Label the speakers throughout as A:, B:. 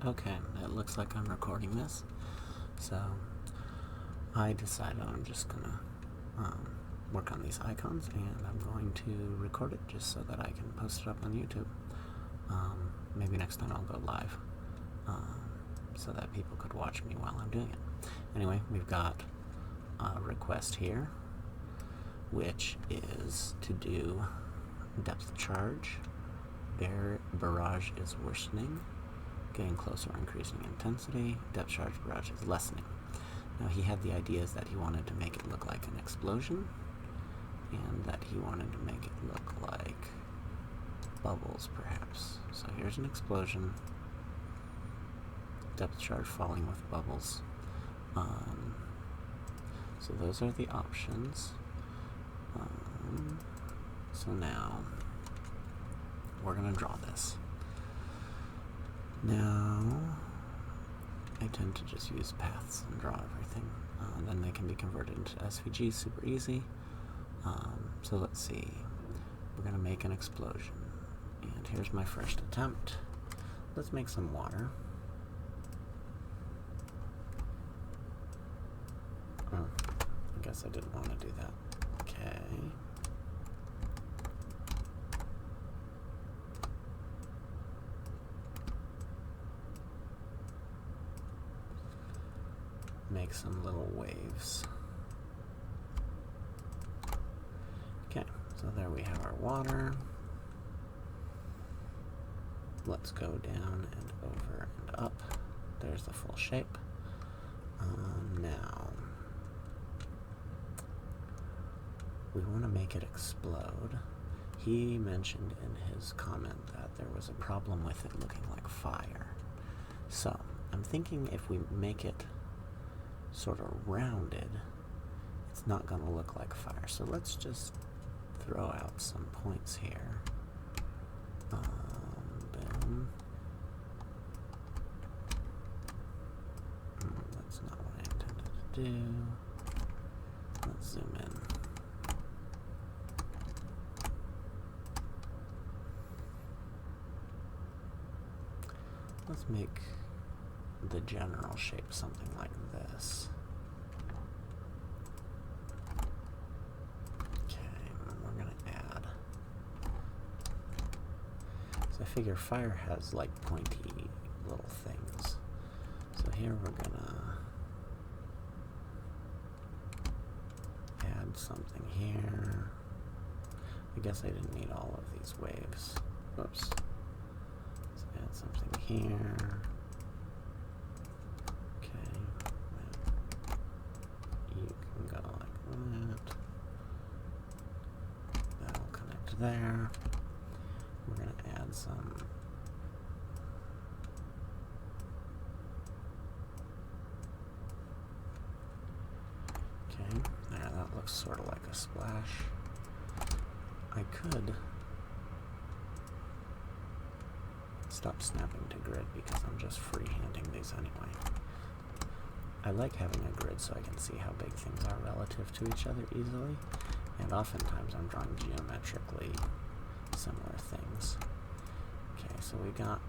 A: Okay, it looks like I'm recording this, so I decided I'm just gonna work on these icons, and I'm going to record it just so that I can post it up on YouTube. Maybe next time I'll go live, so that people could watch me while I'm doing it. Anyway, we've got a request here, which is to do depth charge. Barrage is worsening, getting closer, increasing intensity. Depth charge barrage is lessening. Now he had the ideas that he wanted to make it look like an explosion, and that he wanted to make it look like bubbles, perhaps. So here's an explosion. Depth charge falling with bubbles. So those are the options. So now we're gonna draw this. Now I tend to just use paths and draw everything. Then they can be converted into SVG super easy. So let's see. We're gonna make an explosion. And here's my first attempt. Let's make some water. Oh, I guess I didn't want to do that. Okay. Make some little waves. Okay, so there we have our water. Let's go down and over and up. There's the full shape. Now, we want to make it explode. He mentioned in his comment that there was a problem with it looking like fire. So, I'm thinking if we make it sort of rounded, it's not going to look like fire. So let's just throw out some points here. Boom. That's not what I intended to do. Let's zoom in. Let's make the general shape something like this. Okay, we're gonna add. So I figure fire has like pointy little things. So here we're gonna add something here. I guess I didn't need all of these waves. Whoops. Let's add something here. There. We're going to add some there, that looks sort of like a splash. I could stop snapping to grid because I'm just freehanding these anyway. I like having a grid so I can see how big things are relative to each other easily. And oftentimes I'm drawing geometrically similar things. Okay, so we got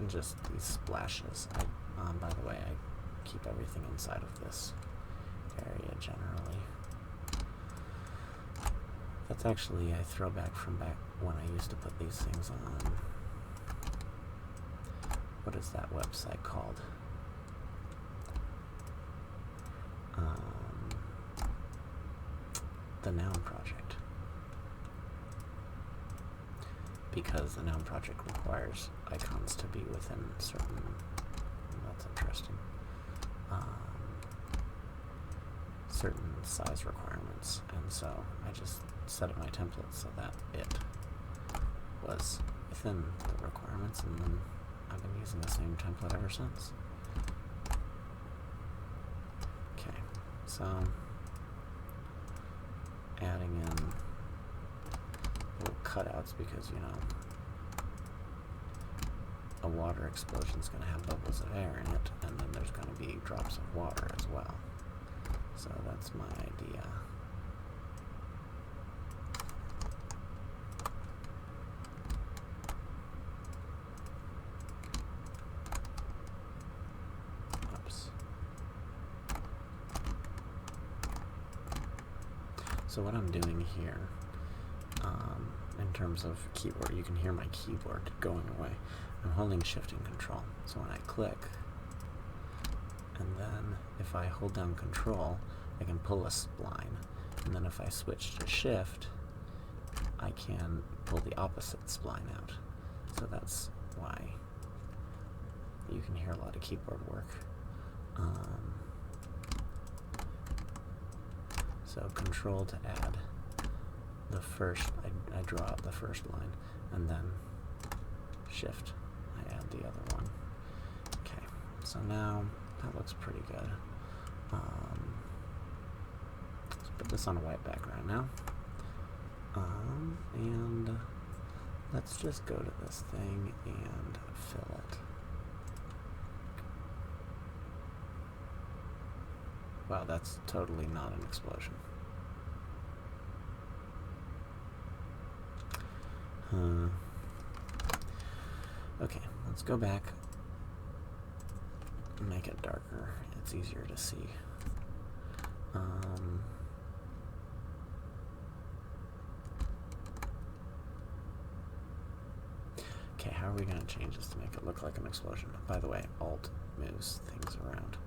A: just these splashes. By the way, I keep everything inside of this area generally. That's actually a throwback from back when I used to put these things on. What is that website called? The Noun Project. Because the Noun Project requires icons to be within certain, that's interesting, certain size requirements. And so I just set up my template so that it was within the requirements, and then I've been using the same template ever since. Okay, so adding in little cutouts because, you know, a water explosion is going to have bubbles of air in it, and then there's going to be drops of water as well. So that's my idea. So what I'm doing here, in terms of keyboard, you can hear my keyboard going away. I'm holding Shift and Control. So when I click, and then if I hold down Control, I can pull a spline. And then if I switch to Shift, I can pull the opposite spline out. So that's why you can hear a lot of keyboard work. So Control to add the first, I draw out the first line, and then Shift, I add the other one. Okay, so now that looks pretty good. Let's put this on a white background now. And let's just go to this thing and fill it. Wow, that's totally not an explosion. Okay, let's go back and make it darker. It's easier to see. Okay, how are we going to change this to make it look like an explosion? By the way, Alt moves things around.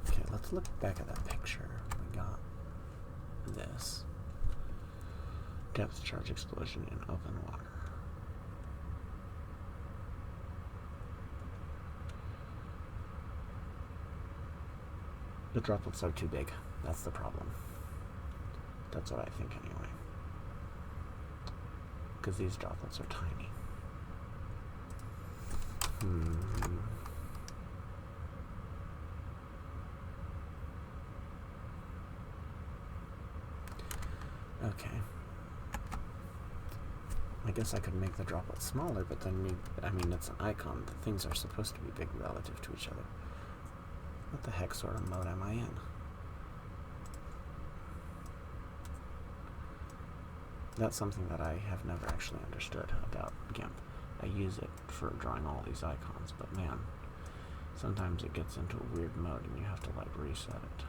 A: Okay, let's look back at that picture. We got this. Depth charge explosion in open water. The droplets are too big. That's the problem. That's what I think anyway. Because these droplets are tiny. Okay. I guess I could make the droplet smaller, but then I mean, it's an icon. The things are supposed to be big relative to each other. What the heck sort of mode am I in? That's something that I have never actually understood about GIMP. I use it for drawing all these icons, but man, sometimes it gets into a weird mode and you have to like reset it.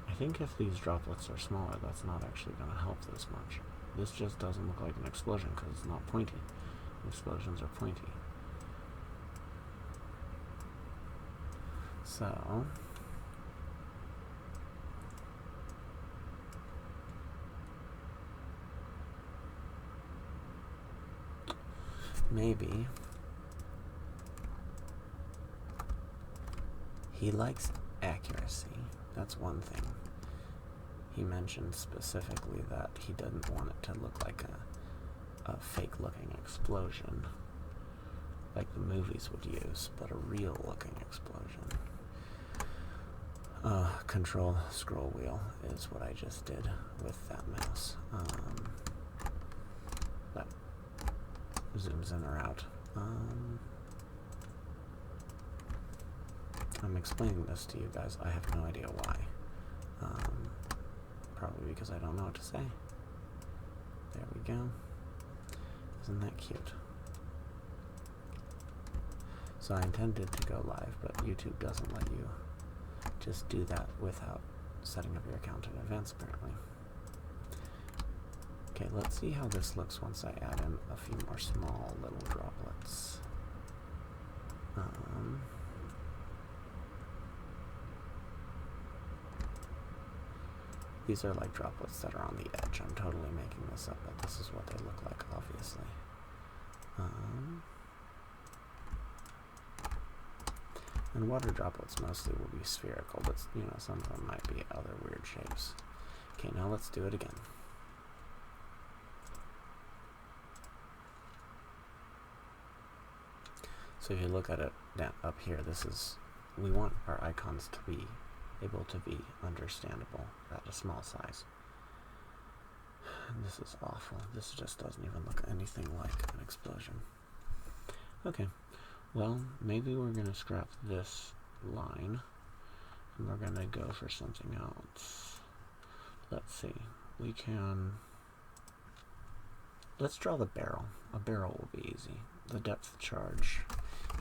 A: I think if these droplets are smaller, that's not actually going to help this much. This just doesn't look like an explosion because it's not pointy. Explosions are pointy. So maybe he likes accuracy. That's one thing. He mentioned specifically that he didn't want it to look like a fake-looking explosion, like the movies would use, but a real-looking explosion. Control scroll wheel is what I just did with that mouse. That zooms in or out. I'm explaining this to you guys. I have no idea why. Probably because I don't know what to say. There we go. Isn't that cute? So I intended to go live, but YouTube doesn't let you just do that without setting up your account in advance, apparently. Okay, let's see how this looks once I add in a few more small little droplets. These are like droplets that are on the edge. I'm totally making this up, but this is what they look like, obviously. And water droplets mostly will be spherical, but you know, some of them might be other weird shapes. Okay, now let's do it again. So if you look at it down up here, this is, we want our icons to be able to be understandable at a small size. And this is awful. This just doesn't even look anything like an explosion. Okay, well, maybe we're going to scrap this line and we're going to go for something else. Let's see. We can... Let's draw the barrel. A barrel will be easy. The depth charge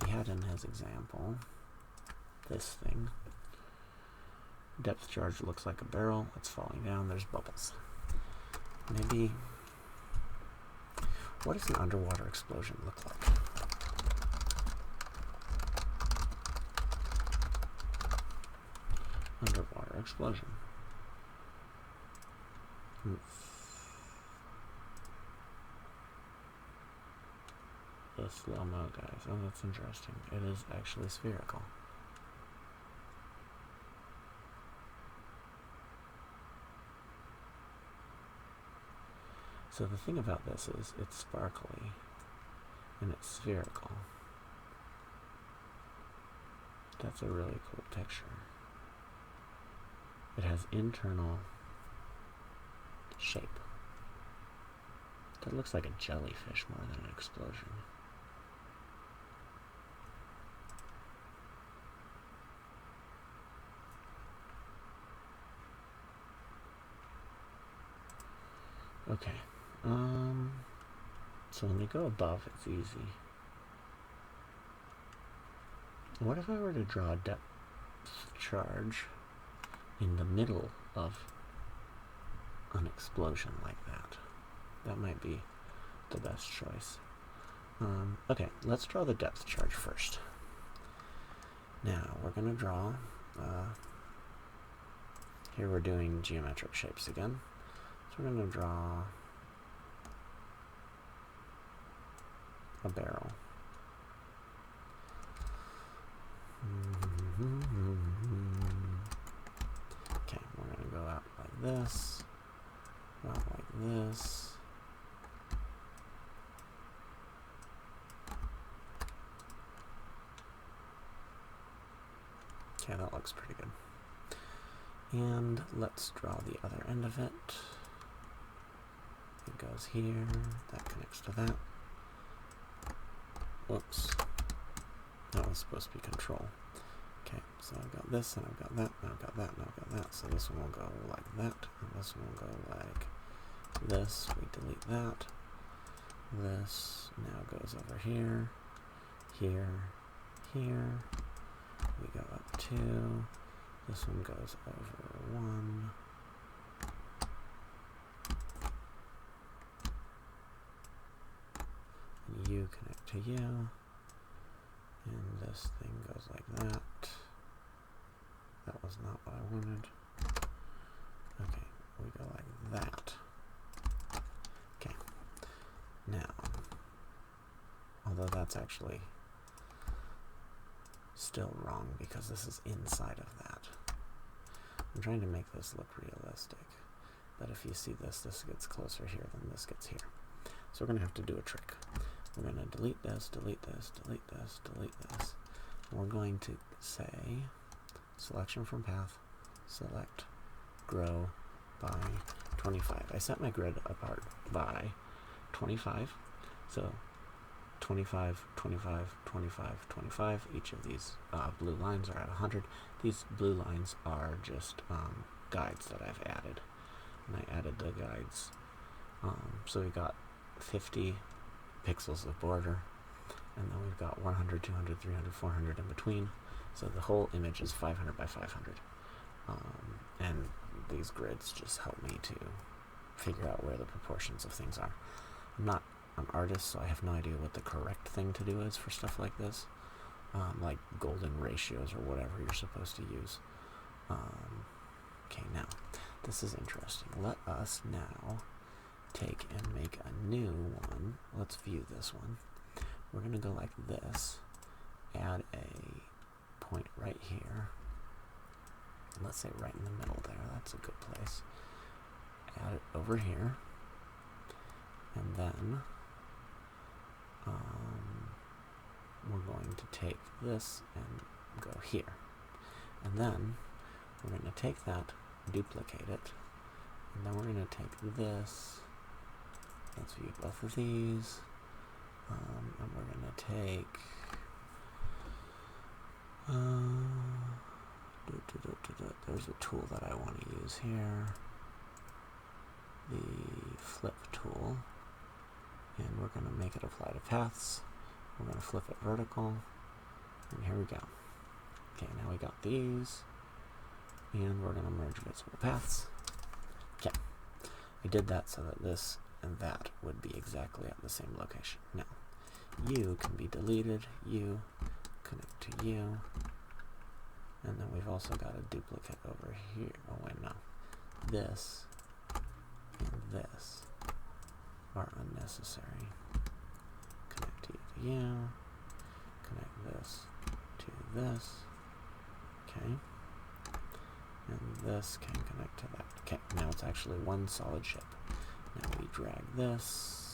A: he had in his example this thing. Depth charge looks like a barrel. It's falling down. There's bubbles. Maybe... What does an underwater explosion look like? Underwater explosion. The slow-mo, guys. Oh, that's interesting. It is actually spherical. So the thing about this is it's sparkly and it's spherical. That's a really cool texture. It has internal shape. That looks like a jellyfish more than an explosion. Okay. So when they go above, it's easy. What if I were to draw a depth charge in the middle of an explosion like that? That might be the best choice. Okay, let's draw the depth charge first. Now, we're going to draw... here we're doing geometric shapes again. So we're going to draw a barrel. Okay, we're going to go out like this, out like this. Okay, that looks pretty good. And let's draw the other end of it. It goes here, that connects to that. Whoops. That was supposed to be control. Okay, so I've got this, and I've got that, and I've got that, and I've got that. So this one will go like that, and this one will go like this. We delete that. This now goes over here, here, here. We go up 2. This one goes over 1. And you connect to you. And this thing goes like that. That was not what I wanted. Okay, we go like that. Okay. Now, although that's actually still wrong because this is inside of that. I'm trying to make this look realistic. But if you see this, this gets closer here than this gets here. So we're going to have to do a trick. We're going to delete this, delete this, delete this, delete this. We're going to say selection from path, select, grow by 25. I set my grid apart by 25. So 25, 25, 25, 25. Each of these blue lines are at 100. These blue lines are just guides that I've added. And I added the guides. So we got 50 pixels of border, and then we've got 100, 200, 300, 400 in between. So the whole image is 500 by 500. And these grids just help me to figure out where the proportions of things are. I'm not an artist, so I have no idea what the correct thing to do is for stuff like this, like golden ratios or whatever you're supposed to use. Okay, now, this is interesting. Let us now take and make a new one. Let's view this one. We're going to go like this, add a point right here. Let's say right in the middle there. That's a good place. Add it over here. And then we're going to take this and go here. And then we're going to take that, duplicate it, and then we're going to take this. Let's view both of these. And we're going to take there's a tool that I want to use here, the flip tool, and we're going to make it apply to paths. We're going to flip it vertical, and here we go. Okay, now we got these, and we're going to merge visible paths. Okay, I did that so that this and that would be exactly at the same location. Now, you can be deleted, you connect to you, and then we've also got a duplicate over here. Oh wait, no. This and this are unnecessary. Connect you to you, connect this to this, okay, and this can connect to that. Okay, now it's actually one solid shape. Now we drag this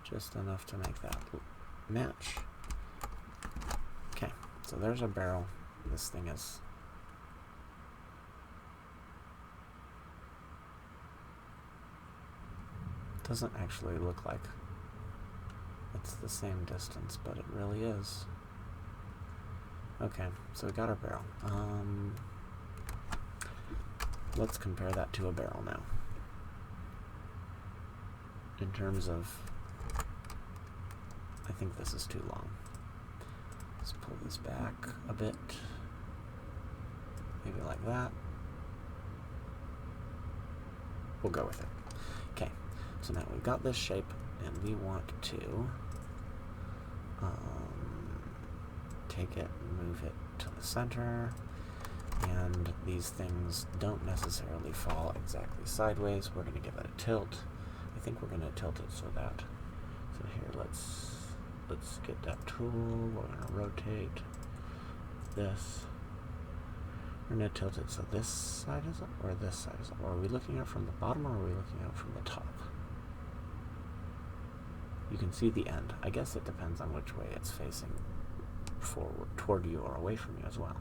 A: just enough to make that match. Okay, so there's a barrel. This thing is doesn't actually look like it's the same distance, but it really is. Okay, so we got our barrel. Let's compare that to a barrel now. In terms of, I think this is too long. Let's pull this back a bit. Maybe like that. We'll go with it. Okay, so now we've got this shape, and we want to take it and move it to the center. And these things don't necessarily fall exactly sideways. We're going to give it a tilt. I think we're going to tilt it so that, so here, let's get that tool. We're going to rotate this. We're going to tilt it so this side is up, or this side is up. Or are we looking at it from the bottom, or are we looking at it from the top? You can see the end. I guess it depends on which way it's facing, forward, toward you, or away from you as well.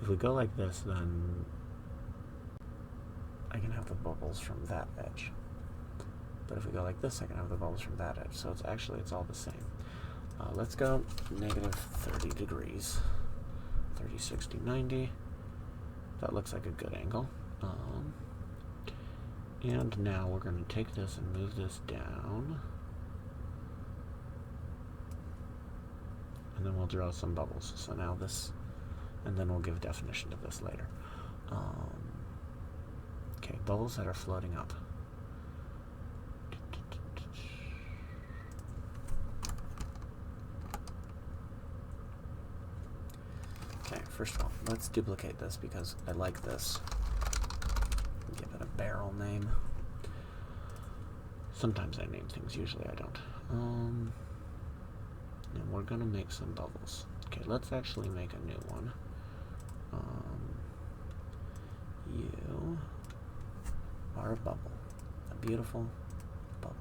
A: If we go like this, then I can have the bubbles from that edge. But if we go like this, I can have the bubbles from that edge. So it's all the same. Let's go negative 30 degrees. 30, 60, 90. That looks like a good angle. And now we're going to take this and move this down. And then we'll draw some bubbles. So now this, and then we'll give definition to this later. Okay, bubbles that are floating up. Okay, first of all, let's duplicate this because I like this. Give it a barrel name. Sometimes I name things, usually I don't. And we're gonna make some bubbles. Okay, let's actually make a new one. You are a bubble. A beautiful bubble.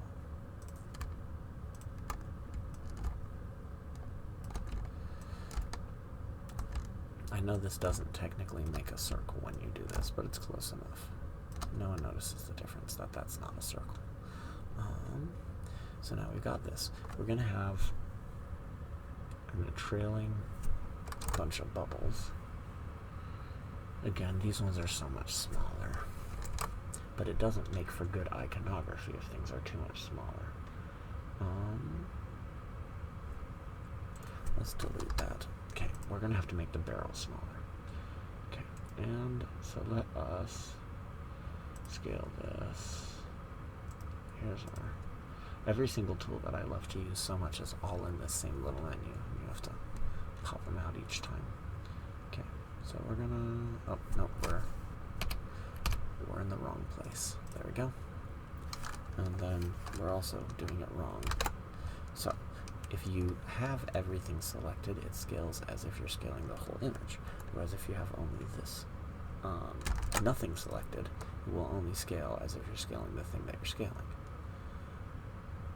A: I know this doesn't technically make a circle when you do this, but it's close enough. No one notices the difference that that's not a circle. So now we've got this. We're going to have a trailing bunch of bubbles. Again, these ones are so much smaller, but it doesn't make for good iconography if things are too much smaller. Let's delete that. Okay, we're going to have to make the barrel smaller. Okay, and so let us scale this. Here's our... Every single tool that I love to use so much is all in this same little menu. You have to pop them out each time. Okay, so we're gonna... Oh, no, we're in the wrong place. There we go. And then we're also doing it wrong. So, if you have everything selected, it scales as if you're scaling the whole image. Whereas if you have only this, nothing selected, it will only scale as if you're scaling the thing that you're scaling.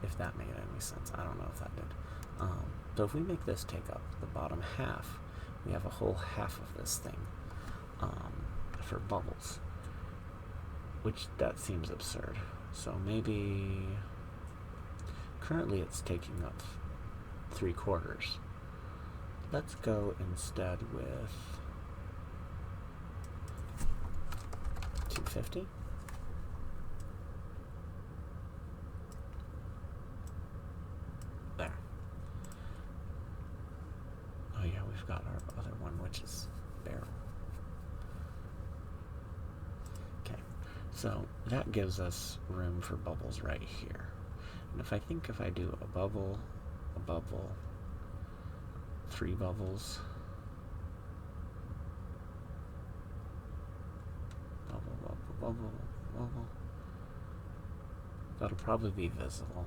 A: If that made any sense. I don't know if that did. So if we make this take up the bottom half, we have a whole half of this thing for bubbles. Which, that seems absurd. So maybe... Currently it's taking up 3/4. Let's go instead with 250. which is barrel. Okay, so that gives us room for bubbles right here. And if I do a bubble, 3 bubbles, bubble, that'll probably be visible.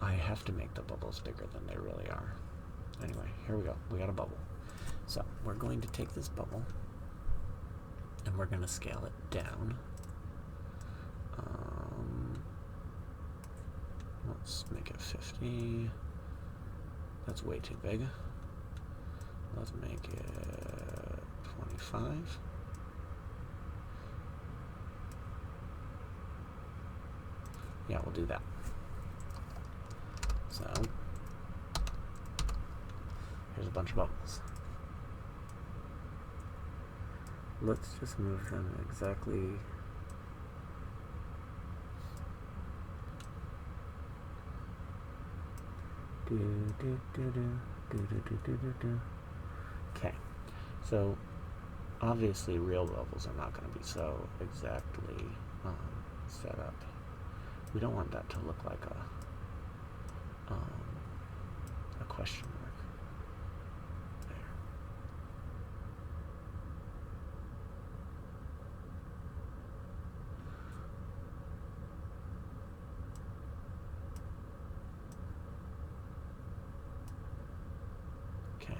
A: I have to make the bubbles bigger than they really are. Anyway, here we go. We got a bubble. So we're going to take this bubble and we're going to scale it down. Let's make it 50. That's way too big. Let's make it 25. Yeah, we'll do that. So, here's a bunch of bubbles. Let's just move them exactly. Okay, so obviously real bubbles are not going to be so exactly set up. We don't want that to look like a question mark there. Okay,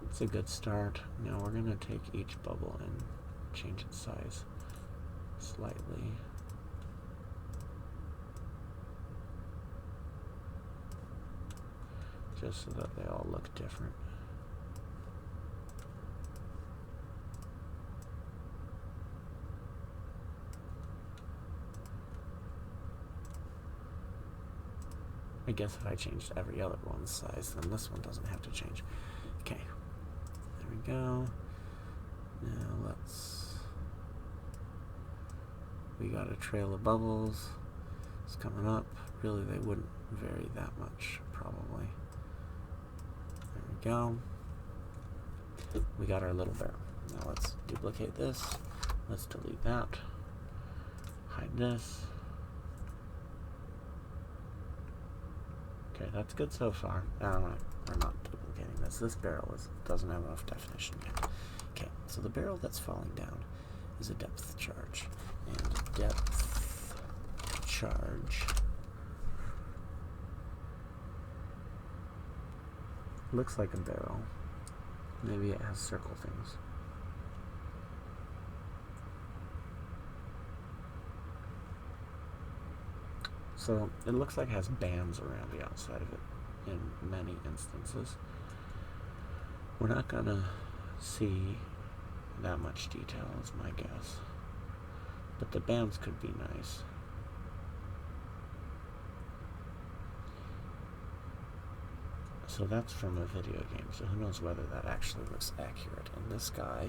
A: it's a good start. Now we're going to take each bubble and change its size slightly. Just so that they all look different. I guess if I changed every other one's size, then this one doesn't have to change. Okay, there we go. Now we got a trail of bubbles. It's coming up. Really, they wouldn't vary that much, probably. There we go. We got our little barrel. Now let's duplicate this. Let's delete that. Hide this. Okay, that's good so far. We're not duplicating this. This barrel doesn't have enough definition yet. Okay, so the barrel that's falling down is a depth charge. And depth charge looks like a barrel. Maybe it has circle things. So it looks like it has bands around the outside of it in many instances. We're not gonna see that much detail is my guess. But the bands could be nice. So that's from a video game, so who knows whether that actually looks accurate. And this guy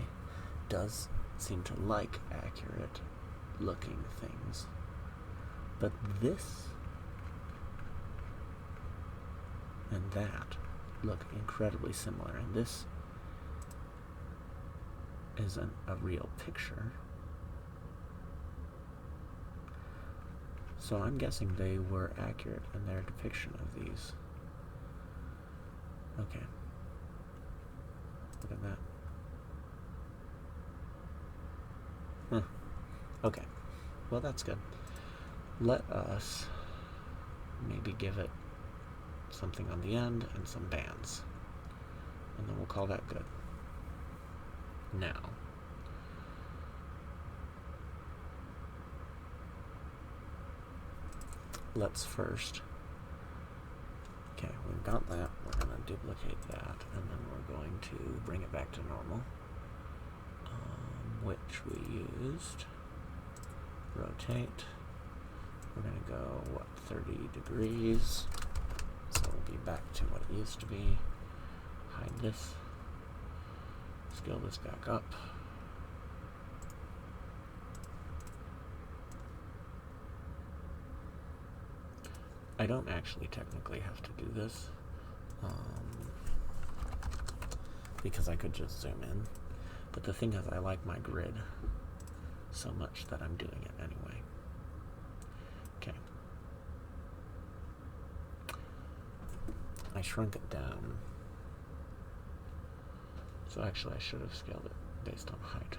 A: does seem to like accurate looking things. But this and that look incredibly similar. And this isn't a real picture. So I'm guessing they were accurate in their depiction of these. Okay. Look at that. Huh. Okay. Well, that's good. Let us maybe give it something on the end and some bands. And then we'll call that good. Now, let's first, okay, we've got that, we're going to duplicate that, and then we're going to bring it back to normal, which we used, rotate, we're going to go, 30 degrees, so we'll be back to what it used to be, hide this, scale this back up, I don't actually technically have to do this. because I could just zoom in. But the thing is, I like my grid so much that I'm doing it anyway. Okay. I shrunk it down. So actually I should have scaled it based on height.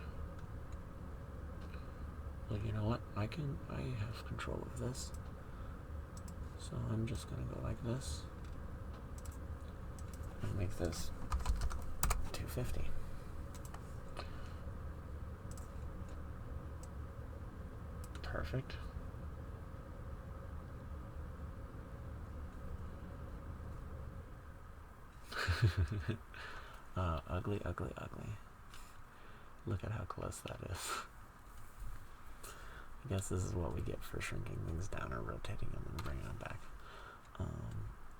A: Well, you know what? I have control of this. So I'm just gonna go like this and make this 250. Perfect. Ugly, ugly, ugly. Look at how close that is. I guess this is what we get for shrinking things down or rotating them and bringing them back.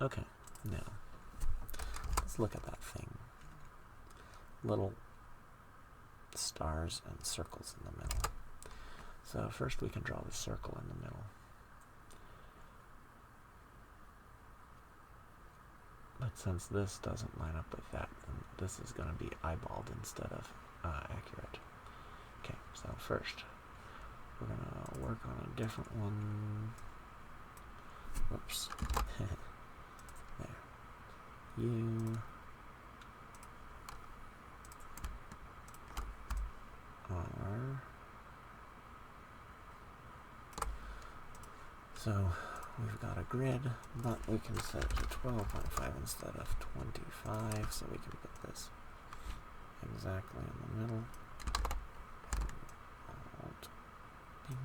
A: Okay, now let's look at that thing. Little stars and circles in the middle. So first we can draw the circle in the middle. But since this doesn't line up with that, then this is going to be eyeballed instead of accurate. Okay, so first we're going to work on a different one. Whoops. There. You are... So we've got a grid, but we can set it to 12.5 instead of 25, so we can put this exactly in the middle. Alt, ping.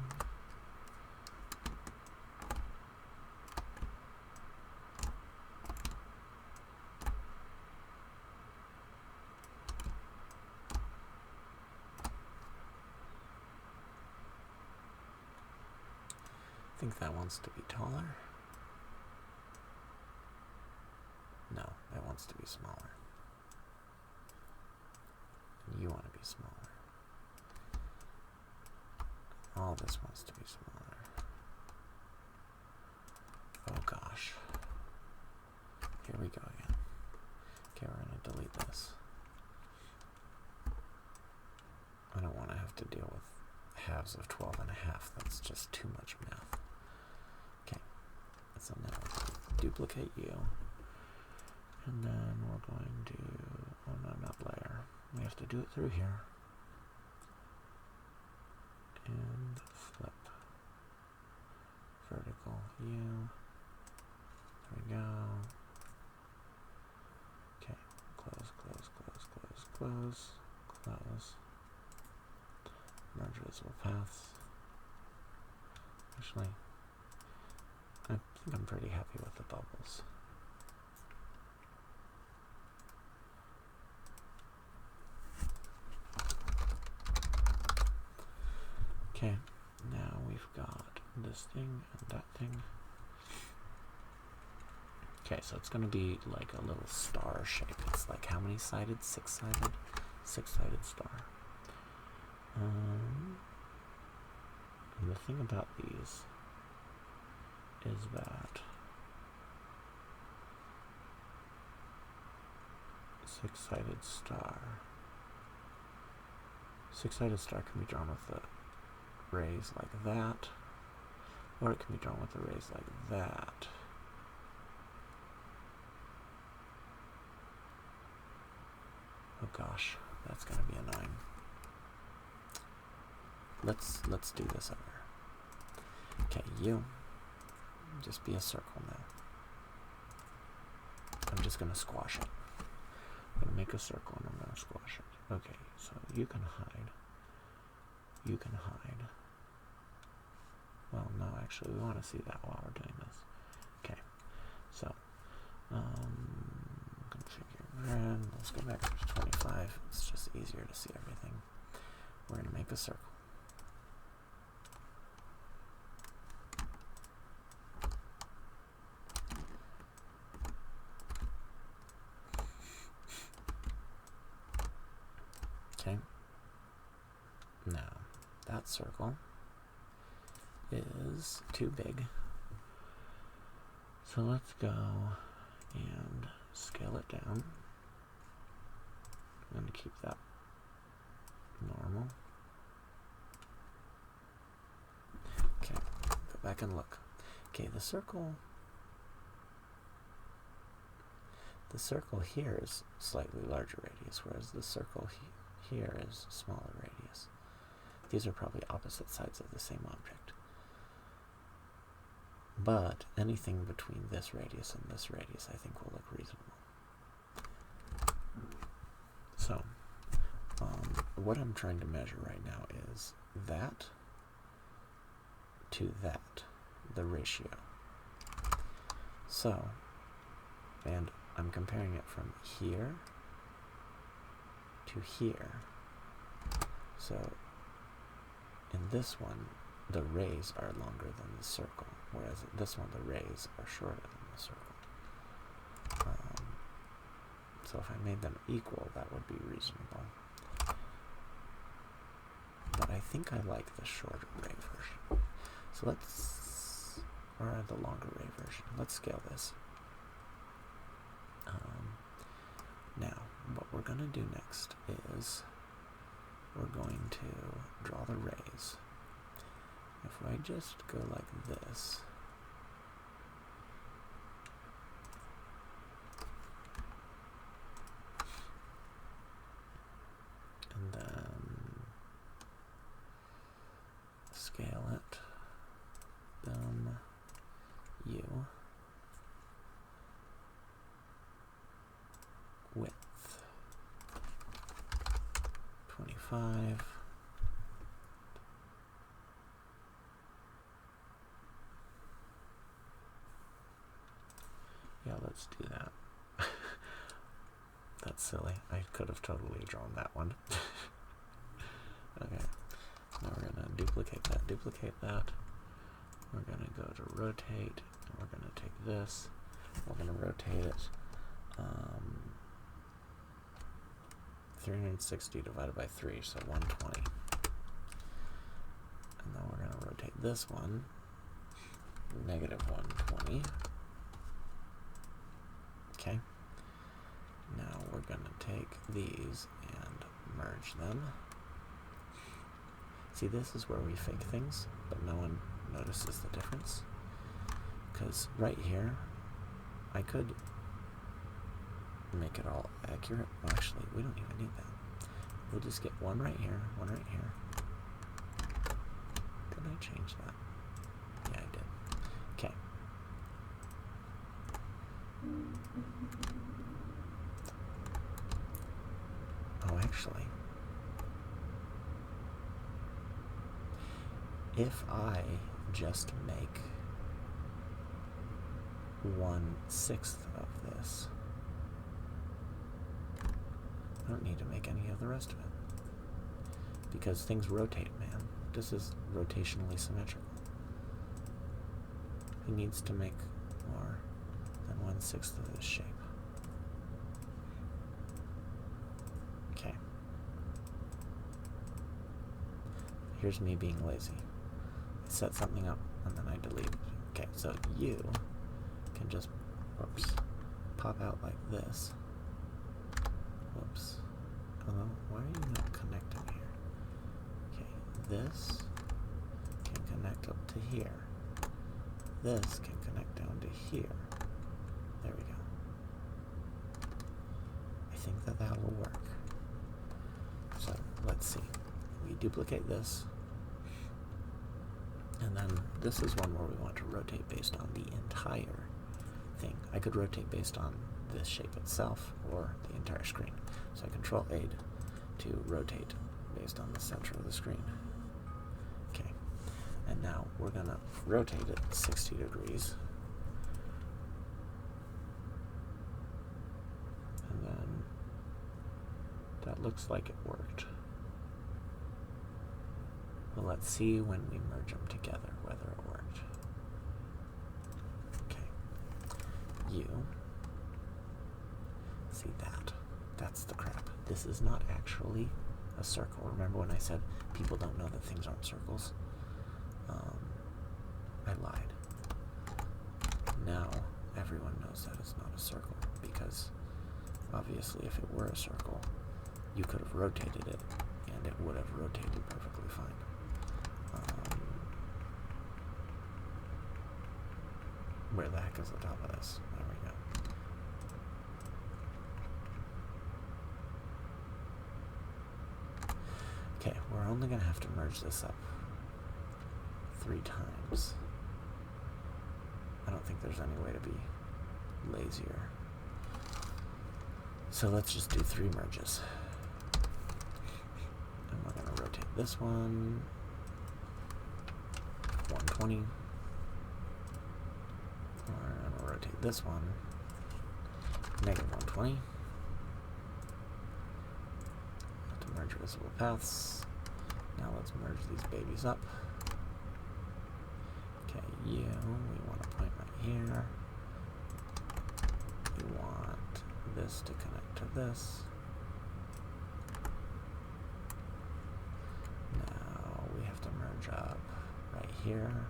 A: I think that wants to be taller. No, it wants to be smaller. You want to be smaller. All this wants to be smaller. Oh gosh. Here we go again. Okay, we're going to delete this. I don't want to have to deal with halves of 12 and a half. That's just too much math. Okay, so now duplicate you. And then we're going to, oh no, not layer. We have to do it through here. And flip. Vertical U. There we go. Okay, close, close, close, close, close, close. Merge visible paths. Actually, I think I'm pretty happy with the bubbles. Okay, now we've got this thing and that thing. Okay, so it's going to be like a little star shape. It's like how many sided? Six-sided? Six-sided star. And the thing about these is that six-sided star can be drawn with the rays like that, or it can be drawn with the rays like that. Oh gosh, that's gonna be annoying. Let's do this over. Okay, you just be a circle now. I'm just gonna squash it. I'm gonna make a circle and I'm gonna squash it. Okay, so you can hide. You can hide. Well, no, actually, we want to see that while we're doing this. Okay, so configure grid. Let's go back to 25. It's just easier to see everything. We're gonna make a circle. Okay. Now, that circle is too big. So let's go and scale it down. I'm going to keep that normal. Okay, go back and look. Okay, the circle here is slightly larger radius, whereas the circle here is smaller radius. These are probably opposite sides of the same object. But anything between this radius and this radius I think will look reasonable. So, what I'm trying to measure right now is that to that, the ratio. So, and I'm comparing it from here to here. So, in this one, the rays are longer than the circle, whereas in this one, the rays are shorter than the circle. So if I made them equal, that would be reasonable. But I think I like the shorter ray version. So let's, or the longer ray version. Let's scale this. Now, what we're going to do next is we're going to draw the rays. If I just go like this, and then scale it, boom, U, width, 25, yeah, let's do that. That's silly. I could have totally drawn that one. Okay, now we're going to duplicate that. We're going to go to rotate, and we're going to take this. We're going to rotate it 360 divided by 3, so 120. And then we're going to rotate this one, negative 120. Okay. Now we're going to take these and merge them. See, this is where we fake things, but no one notices the difference. Because right here, I could make it all accurate. Well, actually, we don't even need that. We'll just get one right here, one right here. Did I change that? Yeah, I did. Okay. Oh, actually, if I just make 1/6 of this, I don't need to make any of the rest of it. Because things rotate, man. This is rotationally symmetrical. He needs to make more than 1/6 of this shape. Okay. Here's me being lazy. I set something up and then I delete it. Okay, so you can just, whoops, pop out like this. Whoops. Hello, why are you not connecting here? Okay, this can connect up to here. This can connect down to here. There we go. I think that that'll work. So let's see. We duplicate this. And then this is one where we want to rotate based on the entire thing. I could rotate based on this shape itself or the entire screen. So I Control A to rotate based on the center of the screen. Okay. And now we're going to rotate it 60 degrees. And then that looks like it worked. Well, let's see when we merge them together whether it worked. Okay. You. See that? That's the crap. This is not actually a circle. Remember when I said people don't know that things aren't circles? I lied. Now everyone knows that it's not a circle, because obviously if it were a circle, you could have rotated it, and it would have rotated perfectly fine. Where the heck is the top of this? There we go. Okay, we're only going to have to merge this up 3 times. I don't think there's any way to be lazier. So let's just do 3 merges. And we're going to rotate this one 120. We're going to rotate this one negative 120. Have to merge visible paths. Now let's merge these babies up. Okay, we want a point right here. We want this to connect to this. Now we have to merge up right here.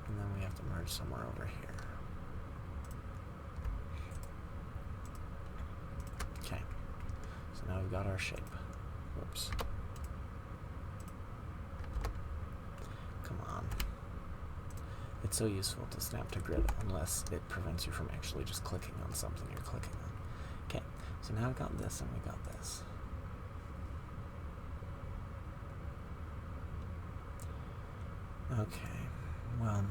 A: And then we have to merge somewhere over here. Okay, so now we've got our shape. Whoops. Come on. It's so useful to snap to grid unless it prevents you from actually just clicking on something you're clicking on. Okay, so now we've got this and we got this. Okay, well,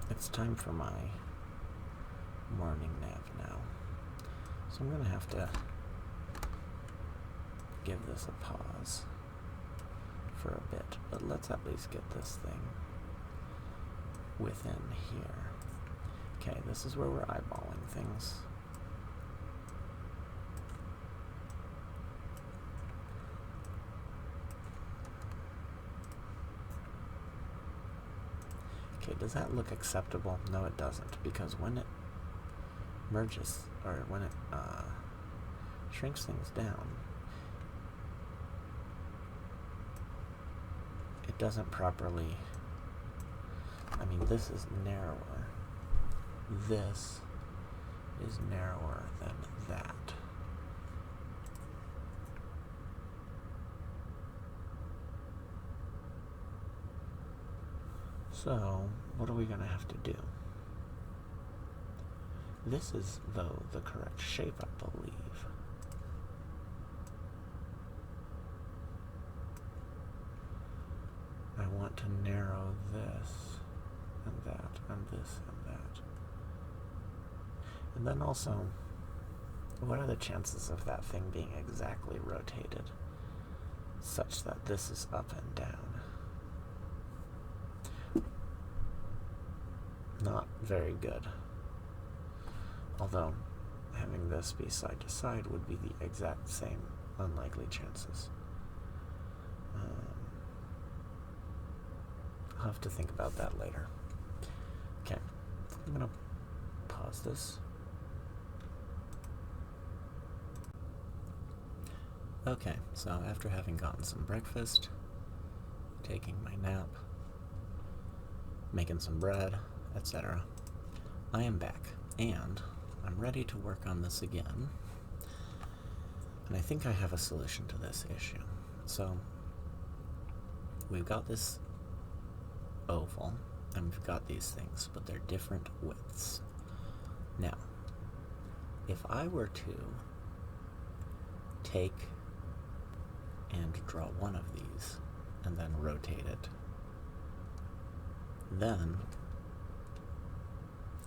A: it's time for my morning nap now. So I'm going to have to give this a pause for a bit, but let's at least get this thing within here. Okay, this is where we're eyeballing things. Okay, does that look acceptable? No, it doesn't, because when it merges, or when it shrinks things down, it doesn't properly, I mean, this is narrower. This is narrower than that. So, what are we going to have to do? This is, though, the correct shape, I believe. I want to narrow this, and that, and this, and that. And then also, what are the chances of that thing being exactly rotated such that this is up and down? Not very good. Although, having this be side to side would be the exact same unlikely chances. I'll have to think about that later. Okay, I'm going to pause this. Okay, so after having gotten some breakfast, taking my nap, making some bread, etc., I am back, and I'm ready to work on this again. And I think I have a solution to this issue. So, we've got this oval, and we've got these things, but they're different widths. Now, if I were to take and draw one of these, and then rotate it, then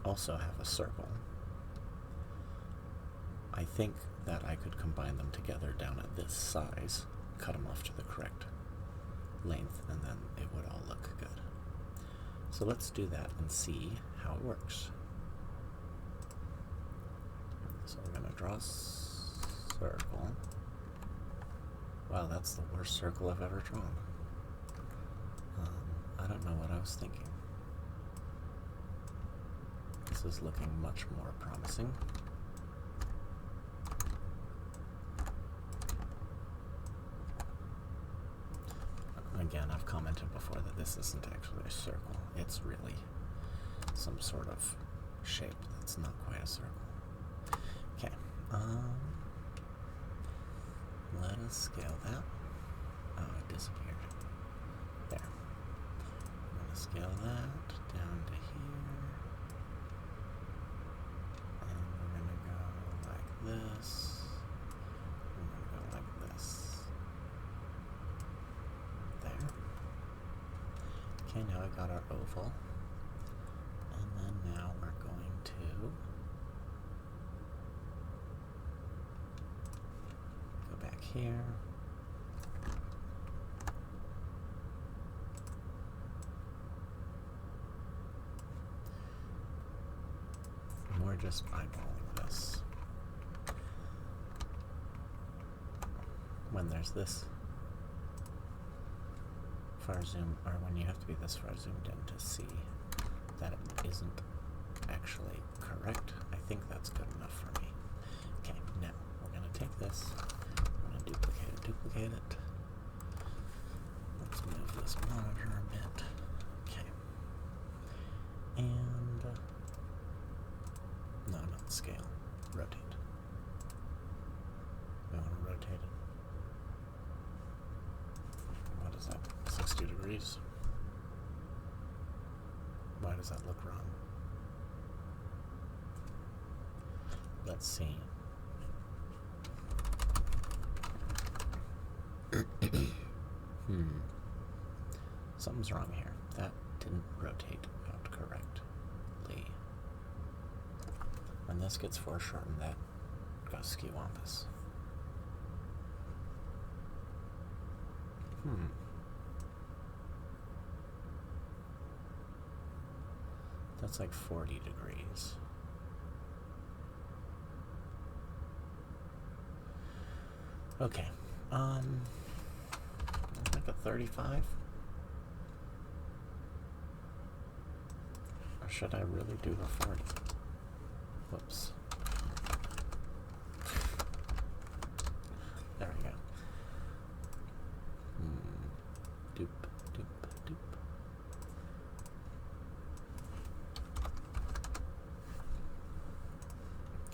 A: also have a circle, I think that I could combine them together down at this size, cut them off to the correct length, and then it would all look good. So let's do that and see how it works. So we're going to draw a circle. Wow, that's the worst circle I've ever drawn. I don't know what I was thinking. This is looking much more promising. Again, I've commented before that this isn't actually a circle. It's really some sort of shape that's not quite a circle. Okay, let us scale that. Oh, it disappeared. There. I'm going to scale that down to here. And we're going to go like this. We're going to go like this. There. Okay, now I got our oval. And then now we're going to go back here. And we're just eyeballing this. When there's this far zoom, or when you have to be this far zoomed in to see that it isn't actually correct, I think that's good enough for me. Okay, now we're going to take this, I'm going to duplicate it. Let's move this monitor a bit. Okay. And, no, not scale, rotate. We want to rotate it. What is that, 60 degrees? Why does that look wrong? Let's see. Something's wrong here. That didn't rotate out correctly. When this gets foreshortened, that goes ski-wampus. That's like 40 degrees. Okay, like a 35? Or should I really do a 40? Whoops. There we go. Doop, doop, doop.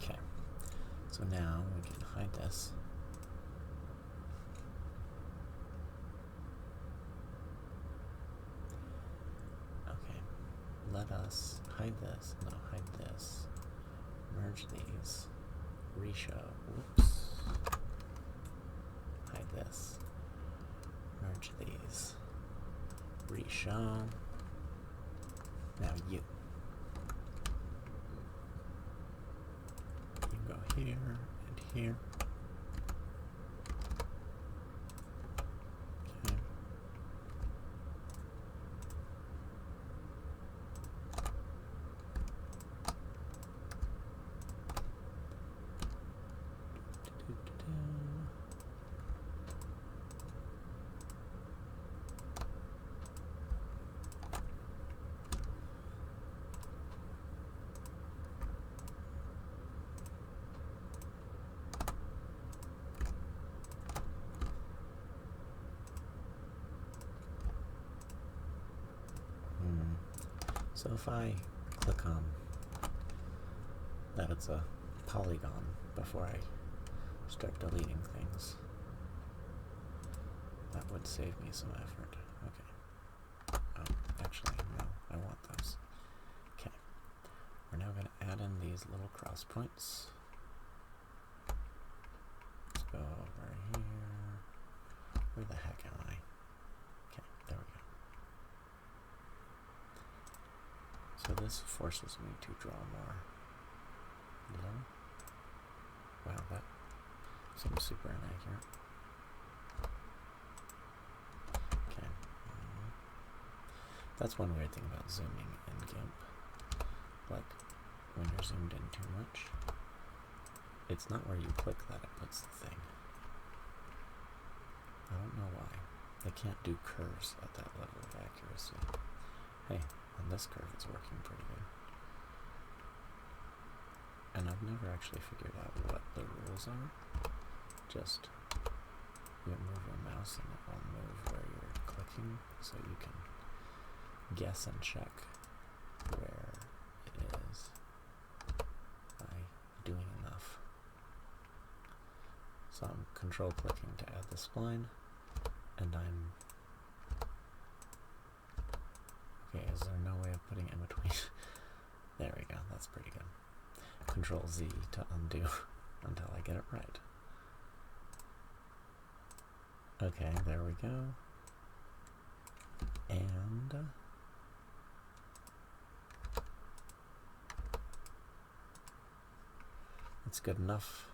A: Okay, so now we can hide this. Okay, let us hide this, no, hide this, merge these, reshow, whoops, hide this, merge these, reshow, now you go here and here. Okay. So if I click on that it's a polygon before I start deleting things, that would save me some effort. Okay. Oh, actually, no, I want those. Okay. We're now going to add in these little cross points. Let's go over here. Where the heck am I? Okay, there we go. So this forces me to draw more below. Wow, that seems super inaccurate. Okay. That's one weird thing about zooming in GIMP. Like, when you're zoomed in too much, it's not where you click that it puts the thing. I don't know why. They can't do curves at that level of accuracy. Hey, on this curve it's working pretty good. And I've never actually figured out what the rules are. Just, you move your mouse and it will move where you're clicking. clicking so you can guess and check where it is by doing enough. So I'm control clicking to add the spline, and I'm... Okay, is there no way of putting in between? There we go, that's pretty good. Control Z to undo until I get it right. Okay, there we go. And it's good enough.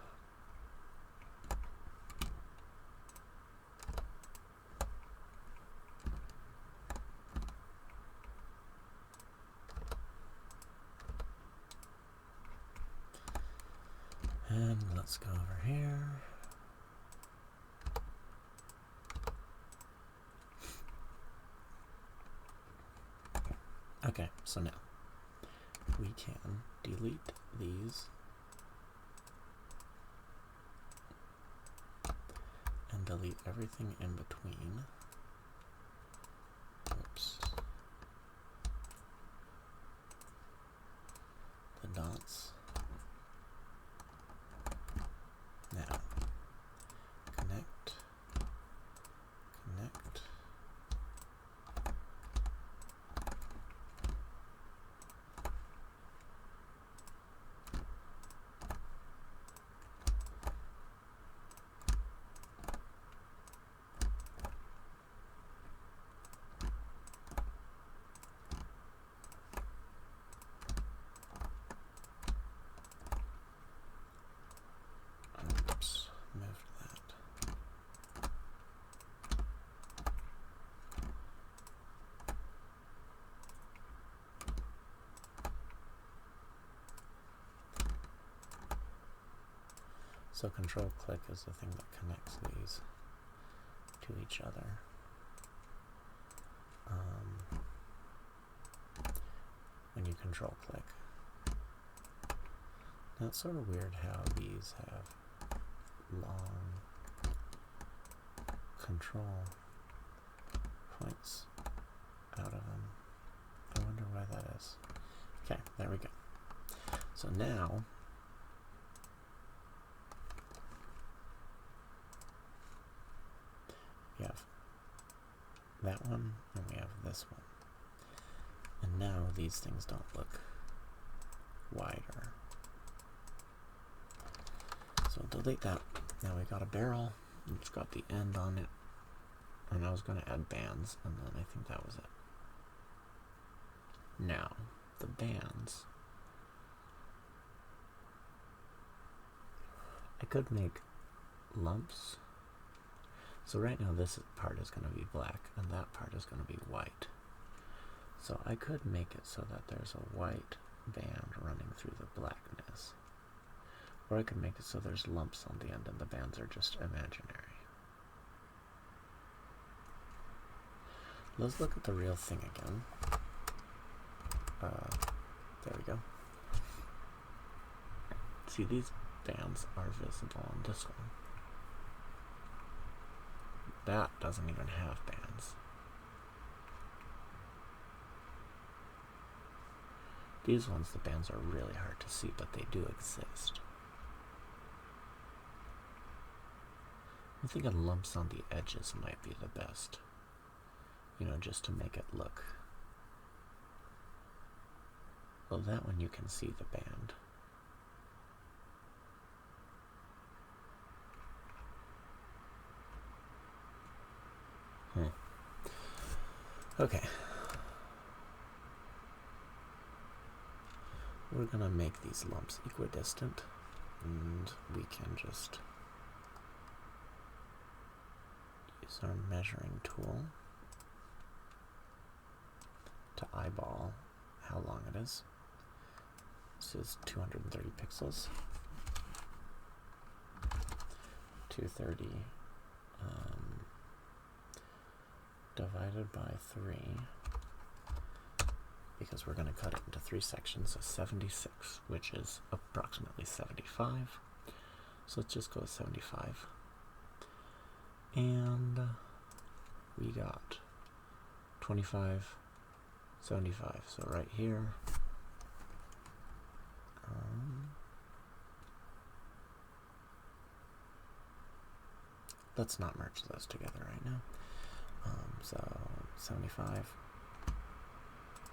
A: And let's go over here. Okay, so now we can delete these and delete everything in between. Oops. The dots. Now, connect, connect. Oops, moved that. So control click is the thing that connects these to each other. When you control click. Now it's sort of weird how these have long control points out of them. I wonder why that is. Okay, there we go. So now we have that one and we have this one. And now these things don't look wider. So delete that. Now we got a barrel. It's got the end on it. And I was going to add bands, and then I think that was it. Now, the bands. I could make lumps. So right now this part is going to be black, and that part is going to be white. So I could make it so that there's a white band running through the blackness. Or I could make it so there's lumps on the end and the bands are just imaginary. Let's look at the real thing again. There we go. See, these bands are visible on this one. That doesn't even have bands. These ones, the bands are really hard to see, but they do exist. I'm thinking lumps on the edges might be the best. You know, just to make it look. Well, that one you can see the band. Okay. We're gonna make these lumps equidistant, and we can just use our measuring tool to eyeball how long it is. This is 230 pixels. 230 divided by 3, because we're going to cut it into 3 sections, so 76, which is approximately 75. So let's just go with 75. And we got 25, 75. So right here. Let's not merge those together right now. So 75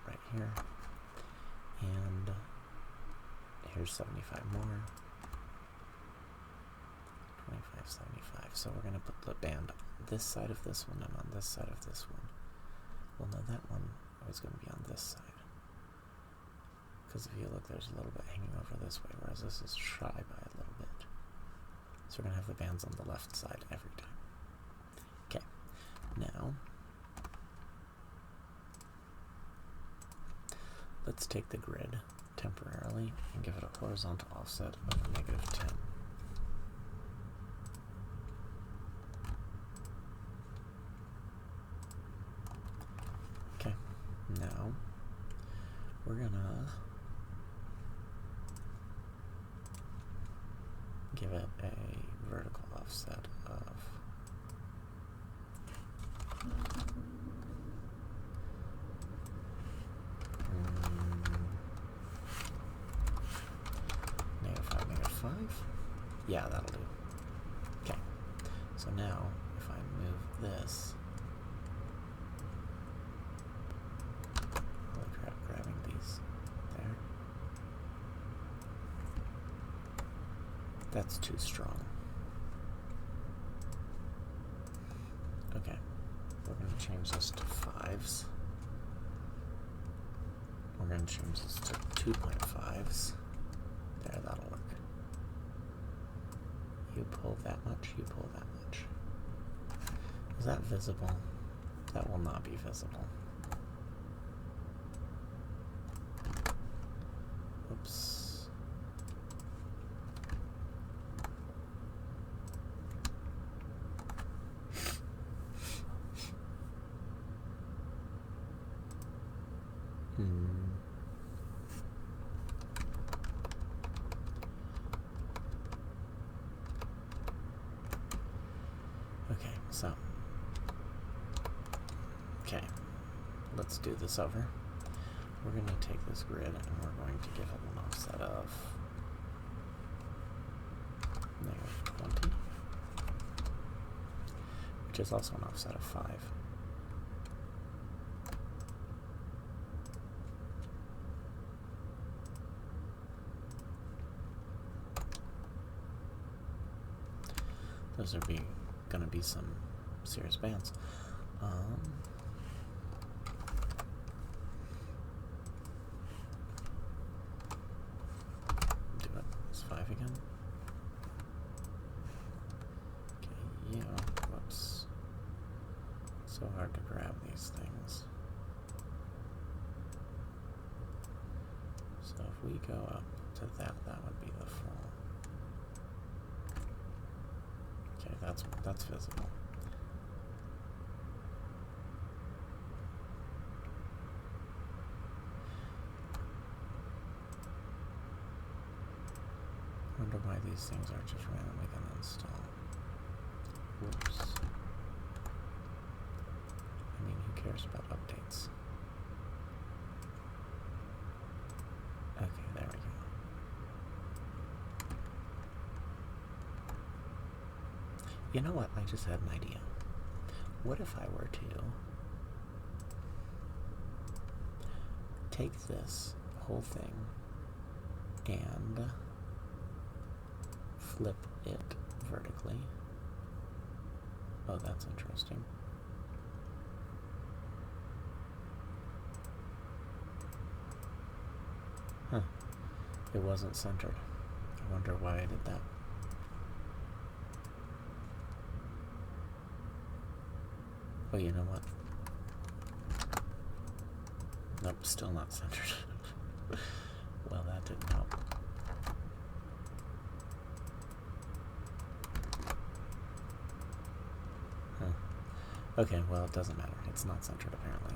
A: right here, and here's 75 more. 25, 75. So we're gonna put the band on this side of this one and on this side of this one. Well, no, that one was gonna be on this side. Because if you look, there's a little bit hanging over this way, whereas this is shy by a little bit. So we're going to have the bands on the left side every time. Okay, now let's take the grid temporarily and give it a horizontal offset of -10. Okay, now we're gonna give it a vertical offset of -5. Yeah, that'll do. Okay, so now if I move this, holy crap, grabbing these there. That's too strong. Okay, we're going to change this to 5s. We're going to change this to 2.5s. There, that'll work. You pull that much, you pull that much. Is that visible? That will not be visible. Oops. Okay, so, let's do this over. We're going to take this grid and we're going to give it an offset of -20, which is also an offset of 5. Those are going to be some serious bands. Do it. It's 5 again. Okay, yeah. Whoops. So hard to grab these things. So if we go up to that, that would be the full. Okay, that's visible. I wonder why these things are just randomly going to install. Whoops. I mean, who cares about updates? Okay, there we go. You know what? I just had an idea. What if I were to take this whole thing and flip it vertically? Oh, that's interesting. Huh. It wasn't centered. I wonder why I did that. Oh, you know what? Nope, still not centered. Well, that didn't help. Huh. Okay, well, it doesn't matter. It's not centered, apparently.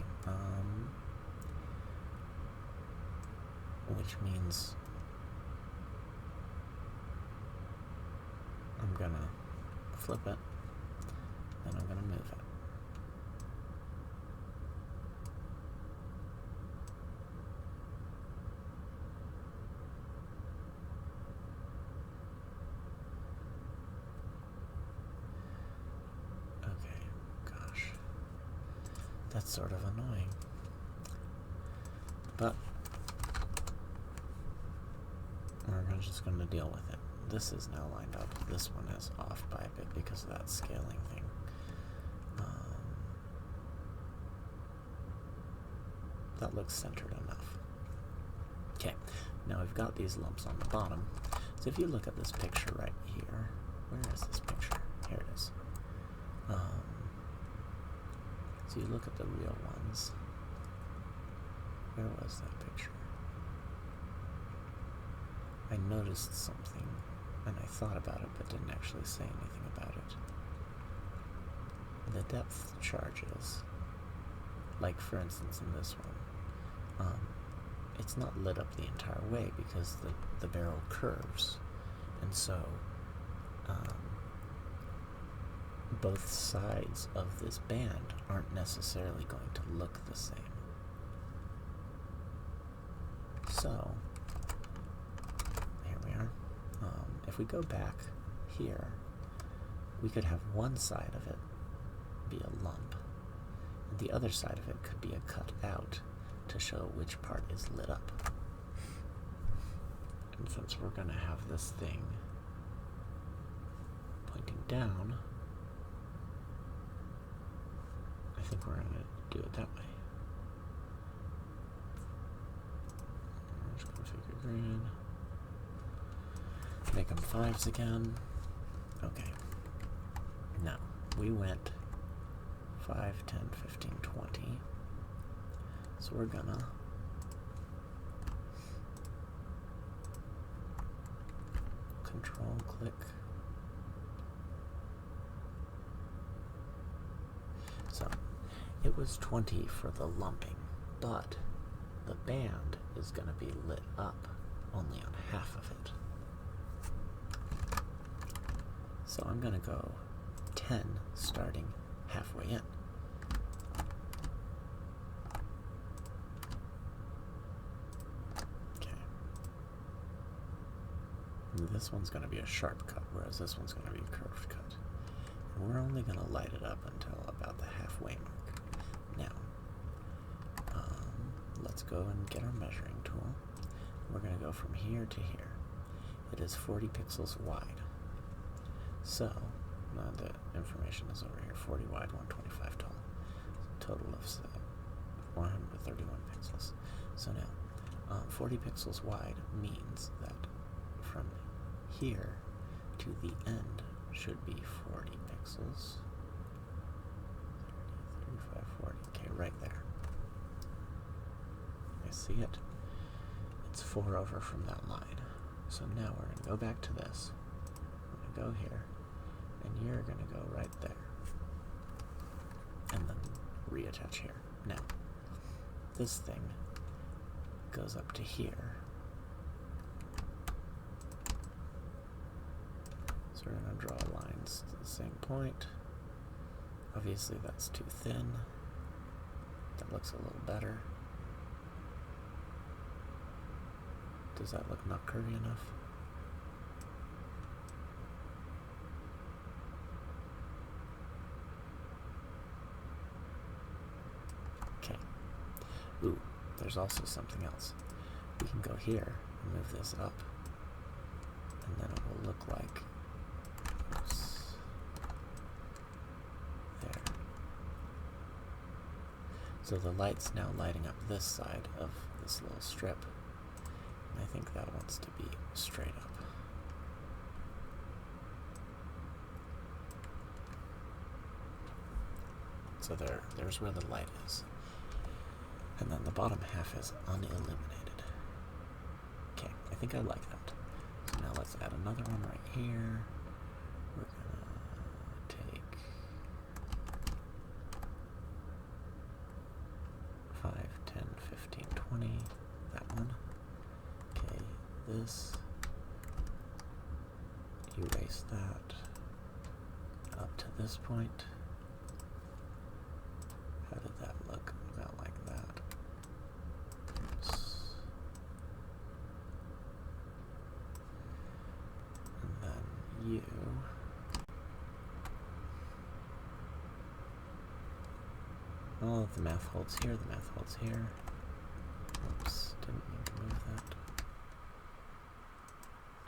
A: Which means I'm gonna flip it, then I'm gonna move it. That's sort of annoying. But we're just going to deal with it. This is now lined up. This one is off by a bit because of that scaling thing. That looks centered enough. Okay, now we've got these lumps on the bottom. So if you look at this picture right here, where is this picture? Here it is. So you look at the real ones. Where was that picture? I noticed something, and I thought about it, but didn't actually say anything about it. The depth charges, like for instance in this one, it's not lit up the entire way because the barrel curves, and so both sides of this band aren't necessarily going to look the same. So here we are. If we go back here, we could have one side of it be a lump, and the other side of it could be a cut out to show which part is lit up. And since we're going to have this thing pointing down, I think we're going to do it that way. Just configure green. Make them 5s again. Okay. Now, we went 5, 10, 15, 20. So we're gonna control click. So it was 20 for the lumping, but the band is gonna be lit up only on half of it. So I'm gonna go 10 starting halfway in. This one's going to be a sharp cut, whereas this one's going to be a curved cut. And we're only going to light it up until about the halfway mark. Now, let's go and get our measuring tool. We're going to go from here to here. It is 40 pixels wide. So, the information is over here, 40 wide, 125 tall. Total of 131 pixels. So now, 40 pixels wide means that from here to the end should be 40 pixels. 35, 40. Okay, right there. I see it. It's 4 over from that line. So now we're going to go back to this. We're going to go here, and you're going to go right there. And then reattach here. Now, this thing goes up to here. So we're going to draw lines to the same point. Obviously that's too thin. That looks a little better. Does that look not curvy enough? Okay. Ooh, there's also something else. We can go here and move this up, and then it will look like there. So the light's now lighting up this side of this little strip. And I think that wants to be straight up. So there's where the light is. And then the bottom half is unilluminated. Okay, I think I like that. So now let's add another one right here. We're gonna take 5, 10, 15, 20, that one. Okay, this, erase that, up to this point. How did that look? About like that. Oops. And then you. Oh, the math holds here, the math holds here. Oops, didn't mean to move that.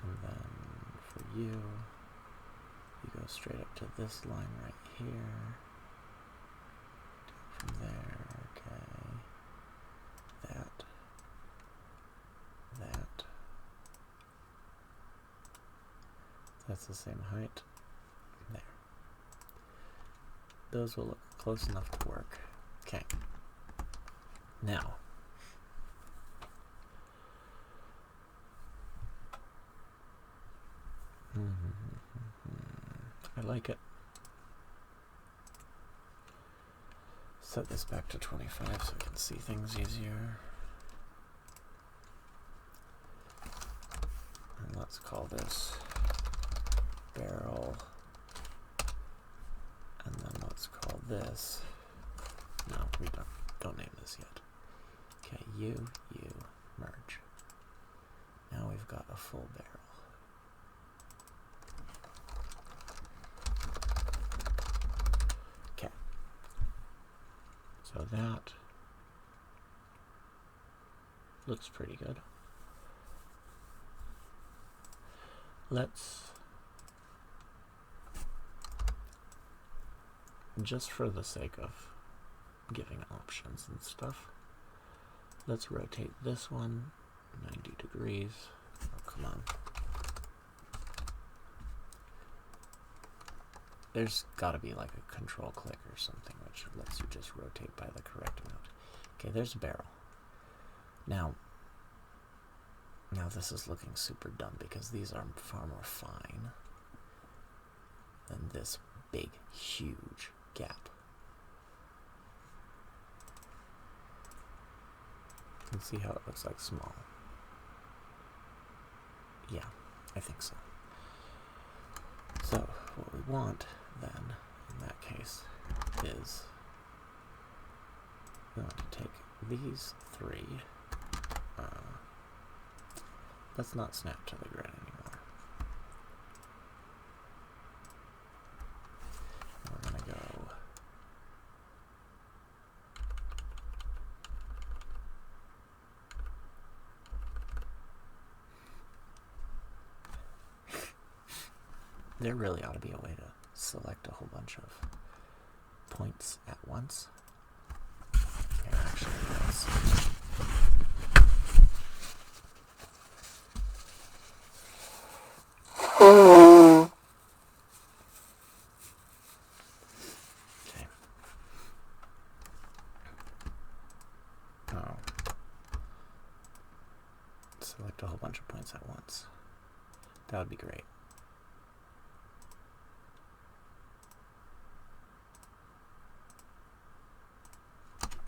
A: And then for you go straight up to this line right here. From there, okay. That. That's the same height. There. Those will look close enough to work. Okay. Now, I like it. Set this back to 25 so I can see things easier. And let's call this barrel. And then let's call this, no, we don't name this yet. Okay, you, merge. Now we've got a full barrel. Okay. So that looks pretty good. Let's, just for the sake of giving options and stuff, let's rotate this one 90 degrees. Oh, come on. There's gotta be like a control click or something which lets you just rotate by the correct amount. Okay, there's a barrel. Now this is looking super dumb because these are far more fine than this big, huge gap. You can see how it looks like small. Yeah, I think so. So, what we want then, in that case, is we want to take these three. Let's not snap to the grid anymore. We're going to go there really ought to be a way to select a whole bunch of points at once. Here, actually, let's select a whole bunch of points at once. That would be great.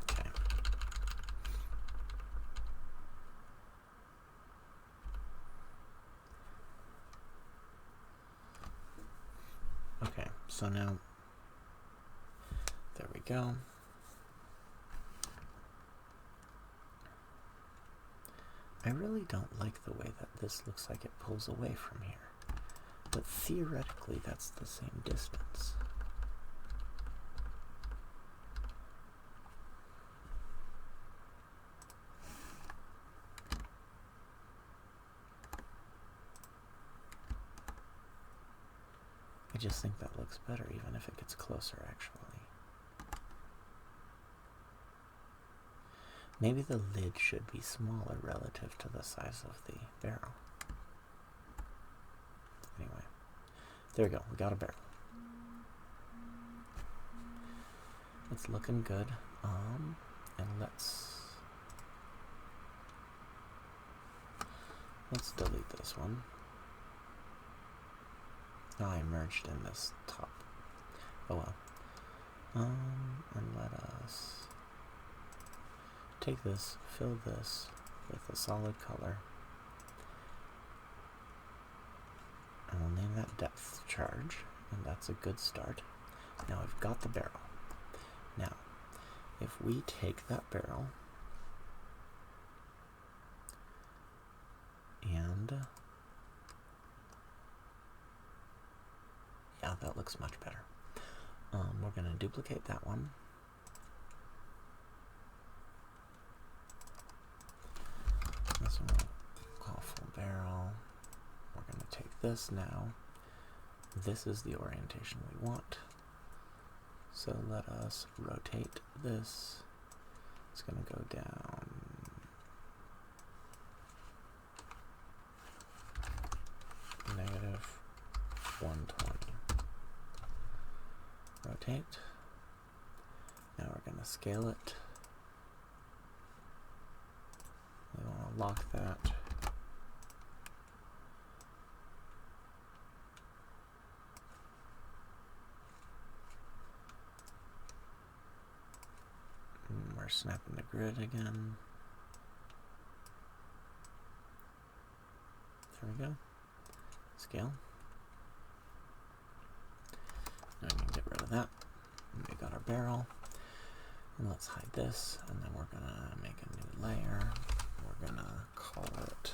A: Okay. Okay, so now, there we go. I really don't like the way that this looks like it pulls away from here, but theoretically that's the same distance. I just think that looks better even if it gets closer, actually. Maybe the lid should be smaller relative to the size of the barrel. Anyway, there we go. We got a barrel. It's looking good. And let's delete this one. Oh, I merged in this top. Oh well. And let us take this, fill this with a solid color, and we'll name that depth charge, and that's a good start. Now I've got the barrel. Now, if we take that barrel and yeah, that looks much better. We're going to duplicate that one. This one will call full barrel. We're going to take this now. This is the orientation we want. So let us rotate this. It's going to go down negative 120. Rotate. Now we're going to scale it. We want to lock that. And we're snapping the grid again. There we go. Scale. Now we can get rid of that. And we got our barrel. And let's hide this. And then we're going to make a new layer. We're going to call it...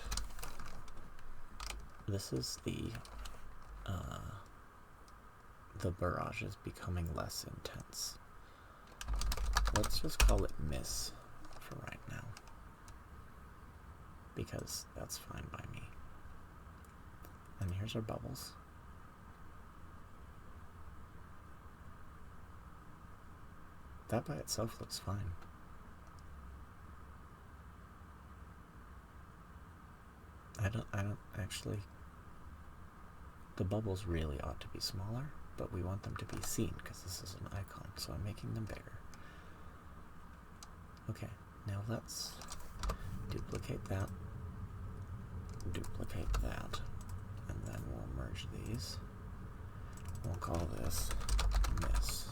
A: This is the barrage is becoming less intense. Let's just call it Miss for right now. Because that's fine by me. And here's our bubbles. That by itself looks fine. I don't actually, the bubbles really ought to be smaller, but we want them to be seen because this is an icon, so I'm making them bigger. Okay, now let's duplicate that, and then we'll merge these. We'll call this Miss.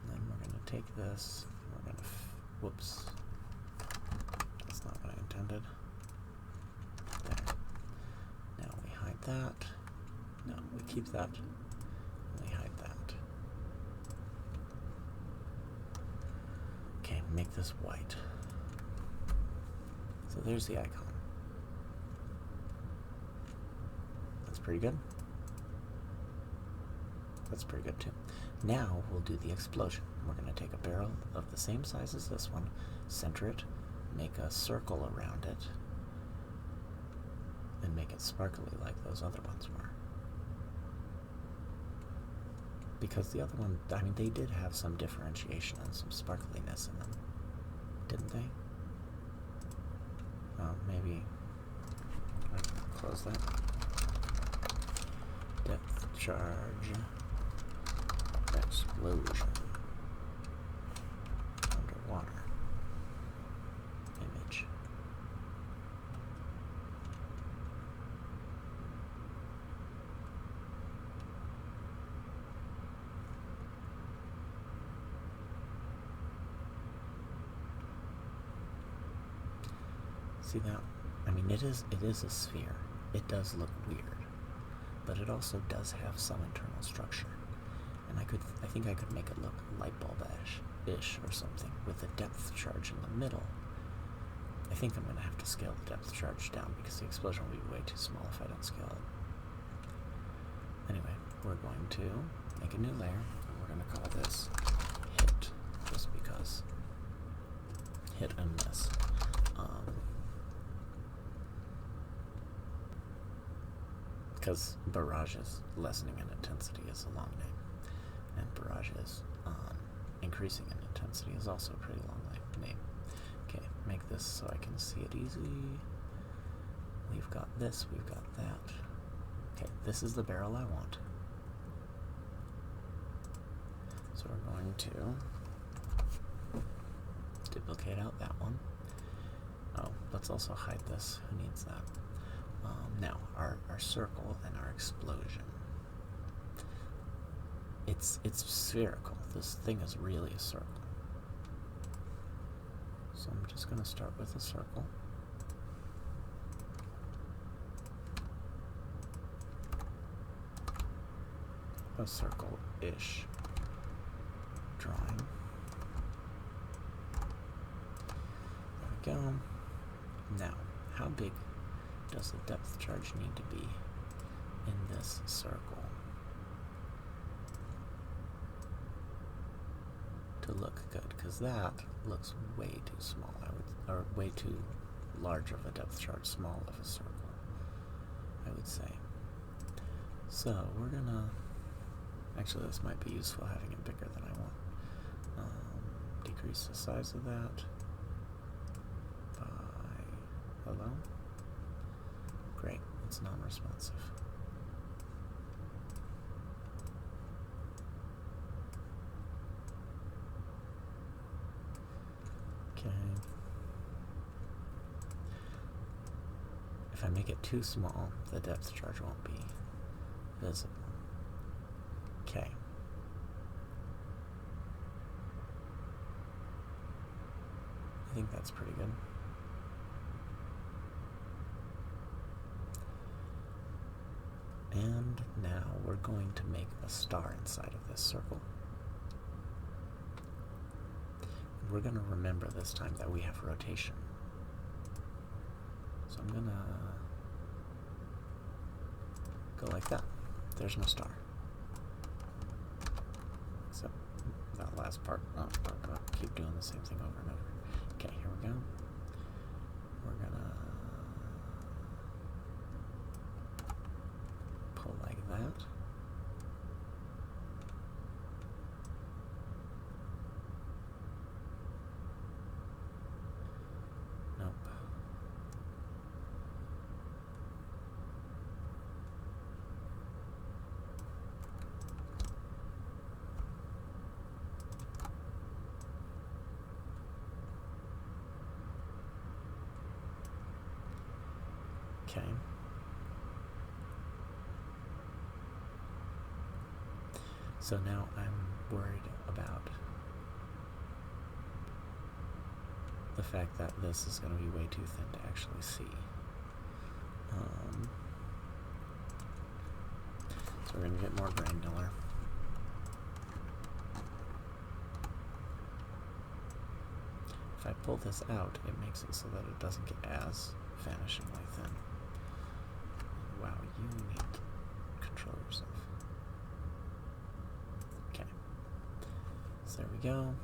A: And then we're going to take this, and we're going to, whoops, that's not what I intended. There. Now we hide that. No, we keep that. And we hide that. Okay, make this white. So there's the icon. That's pretty good. That's pretty good too. Now we'll do the explosion. We're going to take a barrel of the same size as this one, center it, make a circle around it, and make it sparkly like those other ones were. Because the other one, I mean, they did have some differentiation and some sparkliness in them, didn't they? Maybe I can close that. Depth charge, explosion, underwater, image. See that? I mean, it is a sphere. It does look weird, but it also does have some internal structure. And I think I could make it look light bulb-ish or something with a depth charge in the middle. I think I'm going to have to scale the depth charge down because the explosion will be way too small if I don't scale it. Anyway, we're going to make a new layer, and we're going to call this Hit, just because. Hit and Miss. Because barrages lessening in intensity is a long name, and barrages increasing in intensity is also a pretty long name. Okay, make this so I can see it easy. We've got this, we've got that. Okay, this is the barrel I want. So we're going to duplicate out that one. Oh, let's also hide this. Who needs that? Now, our circle and our explosion. It's spherical. This thing is really a circle. So I'm just going to start with a circle. A circle-ish drawing. There we go. Now, how big does the depth charge need to be in this circle to look good, because that looks way too small, or way too large of a depth chart, small of a circle, I would say. So we're gonna, actually this might be useful having it bigger than I want. Decrease the size of that by, hello? Great, it's non-responsive. Okay. If I make it too small, the depth charge won't be visible. Okay. I think that's pretty good. And now we're going to make a star inside of this circle. And we're going to remember this time that we have rotation. So I'm going to go like that. There's my star. Except that last part, oh, we're going to keep doing the same thing over and over. Okay, here we go. We're going to pull like that. Nope. Okay. So now I'm worried about the fact that this is going to be way too thin to actually see. So we're going to get more granular. If I pull this out, it makes it so that it doesn't get as vanishingly thin. Wow, you need to control yourself. Okay. So there we go.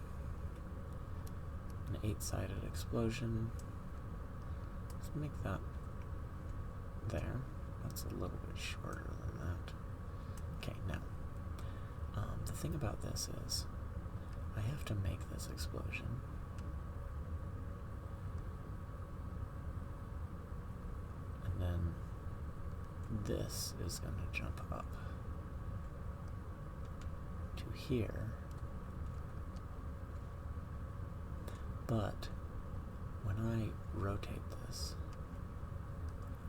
A: An 8-sided explosion. Let's make that there. That's a little bit shorter than that. Okay, now, the thing about this is, I have to make this explosion. And then this is going to jump up to here. But when I rotate this,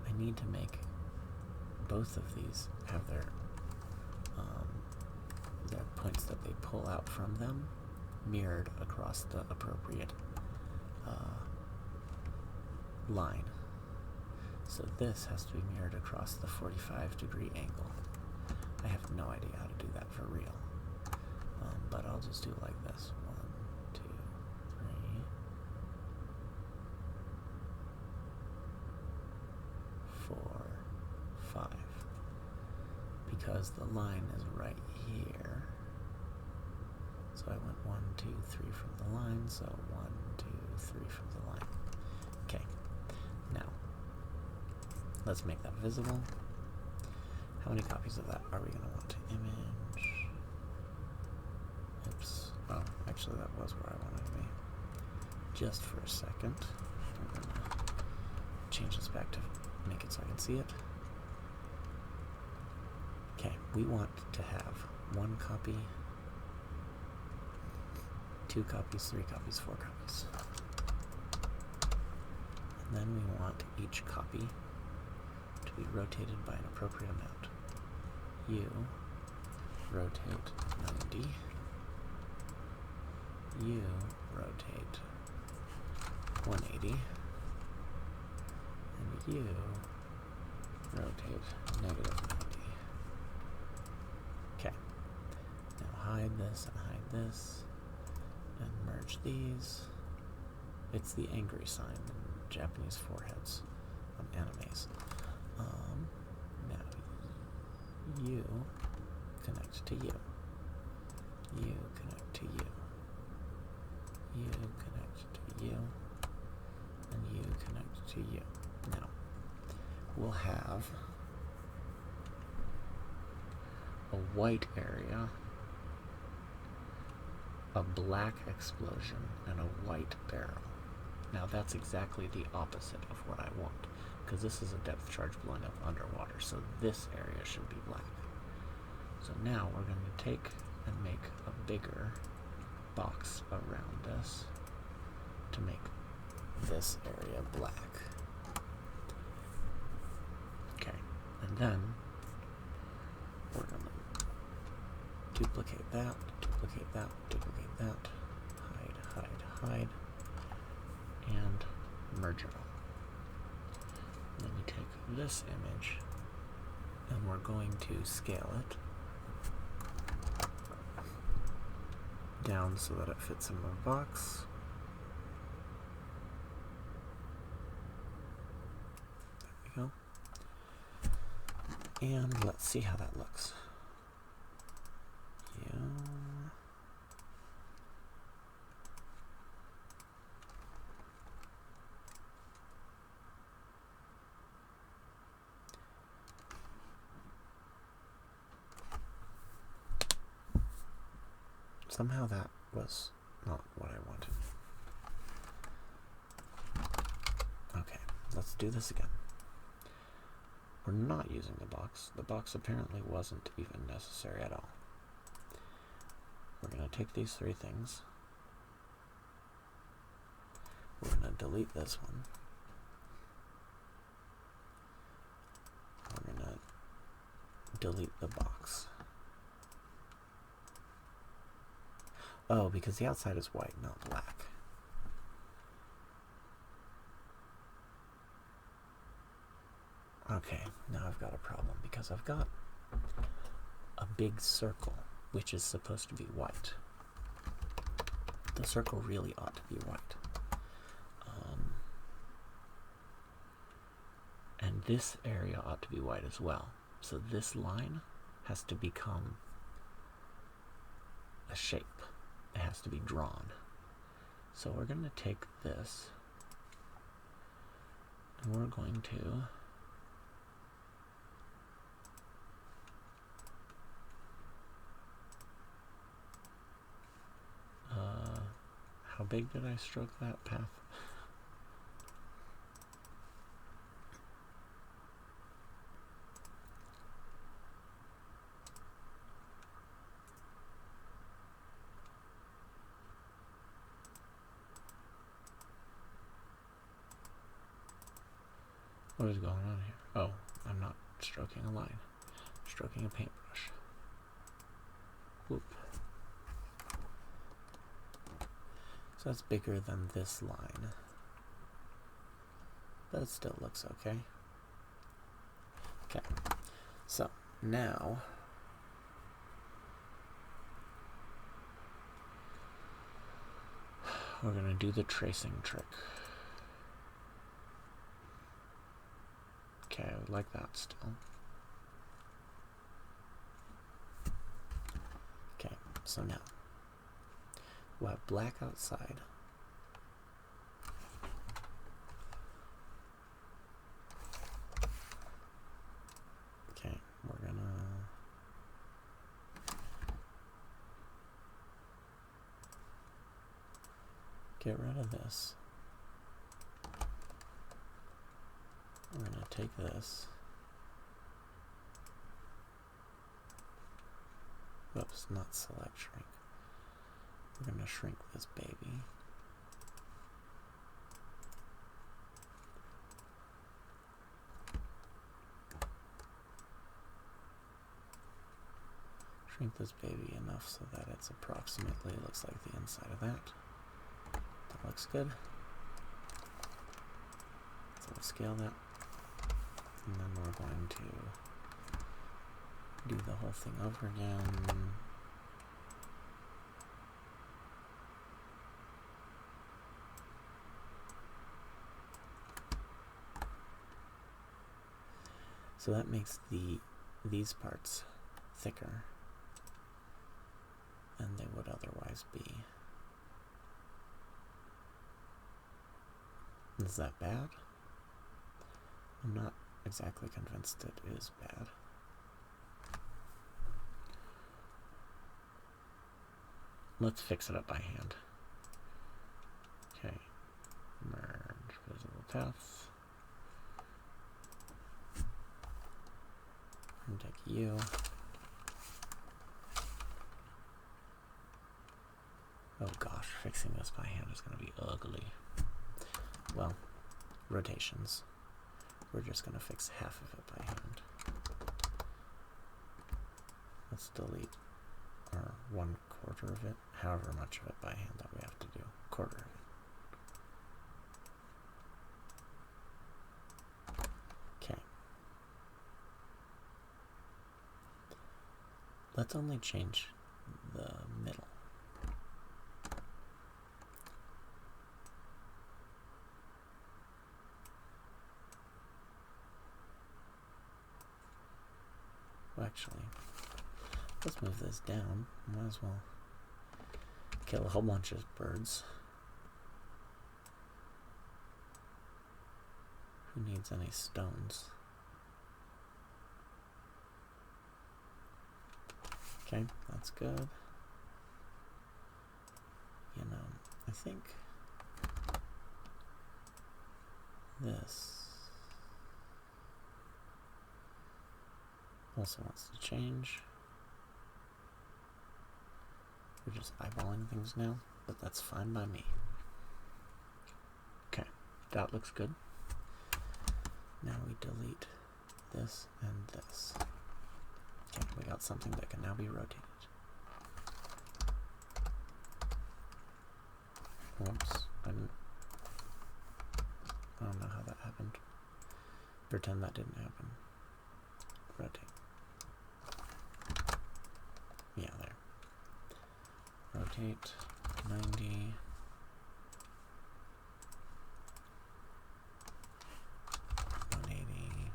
A: I need to make both of these have their points that they pull out from them mirrored across the appropriate line. So this has to be mirrored across the 45-degree angle. I have no idea how to do that for real, but I'll just do it like this. 1, 2, 3, 4, 5. Because the line is right here. So I went 1, 2, 3 from the line, so 1, 2, 3 from the line. Okay, now let's make that visible. How many copies of that are we going to want? Image. Oops. Oh, actually that was where I wanted to be. Just for a second. I'm going to change this back to make it so I can see it. Okay, we want to have 1 copy, 2 copies, 3 copies, 4 copies. And then we want each copy to be rotated by an appropriate amount. You rotate 90. You rotate 180. And you rotate negative 90. Okay. Now hide this and hide this. And merge these. It's the angry sign in Japanese foreheads on animes. Now you connect to you. You connect to you. you connect to you, and you connect to you. Now, we'll have a white area, a black explosion, and a white barrel. Now that's exactly the opposite of what I want, because this is a depth charge blowing up underwater, so this area should be black. So now we're going to take and make a bigger box around us to make this area black. Okay, and then we're going to duplicate that, duplicate that, duplicate that, hide, hide, hide, and merge it all. And then we take this image and we're going to scale it down so that it fits in the box. There we go. And let's see how that looks. Yeah. Somehow that was not what I wanted. Okay, let's do this again. We're not using the box. The box apparently wasn't even necessary at all. We're going to take these three things. We're going to delete this one. We're going to delete the box. Oh, because the outside is white, not black. Okay, now I've got a problem because I've got a big circle, which is supposed to be white. The circle really ought to be white. And this area ought to be white as well. So this line has to become a shape. It has to be drawn. So we're going to take this and we're going to how big did I stroke that path? What is going on here? Oh, I'm not stroking a line. I'm stroking a paintbrush. Whoop. So that's bigger than this line. But it still looks okay. Okay. So now we're going to do the tracing trick. Okay, I would like that still. Okay, so now we'll have black outside. Okay, we're gonna get rid of this. We're going to take this. Whoops, not select shrink. We're going to shrink this baby. Shrink this baby enough so that it's approximately looks like the inside of that. That looks good. So we'll scale that. And then we're going to do the whole thing over again. So that makes these parts thicker than they would otherwise be. Is that bad? I'm not exactly convinced it is bad. Let's fix it up by hand. Okay, merge visible paths. And take you. Oh gosh, fixing this by hand is going to be ugly. Well, rotations. We're just going to fix half of it by hand. Let's delete our 1/4 of it, however much of it by hand that we have to do. 1/4 of it. Okay. Let's only change the middle. Well, actually, let's move this down. Might as well kill a whole bunch of birds. Who needs any stones? Okay, that's good. You know, I think this also wants to change. We're just eyeballing things now, but that's fine by me. Okay, that looks good. Now we delete this and this. Okay, we got something that can now be rotated. Whoops, I don't know how that happened. Pretend that didn't happen. Rotate. Yeah, there. Rotate 90. 180.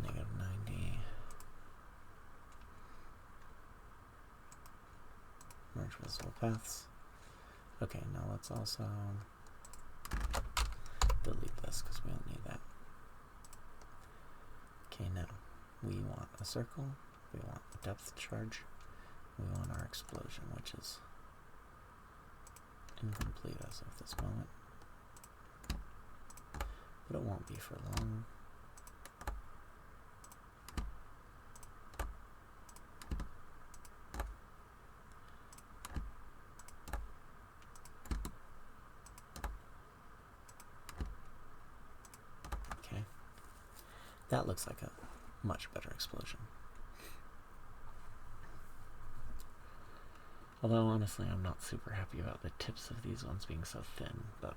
A: -90. Merge visible paths. Okay, now let's also delete this because we don't need that. Okay, now we want a circle, we want a depth charge, we want our explosion, which is incomplete as of this moment. But it won't be for long. Okay. That looks like a much better explosion. Although, honestly, I'm not super happy about the tips of these ones being so thin, but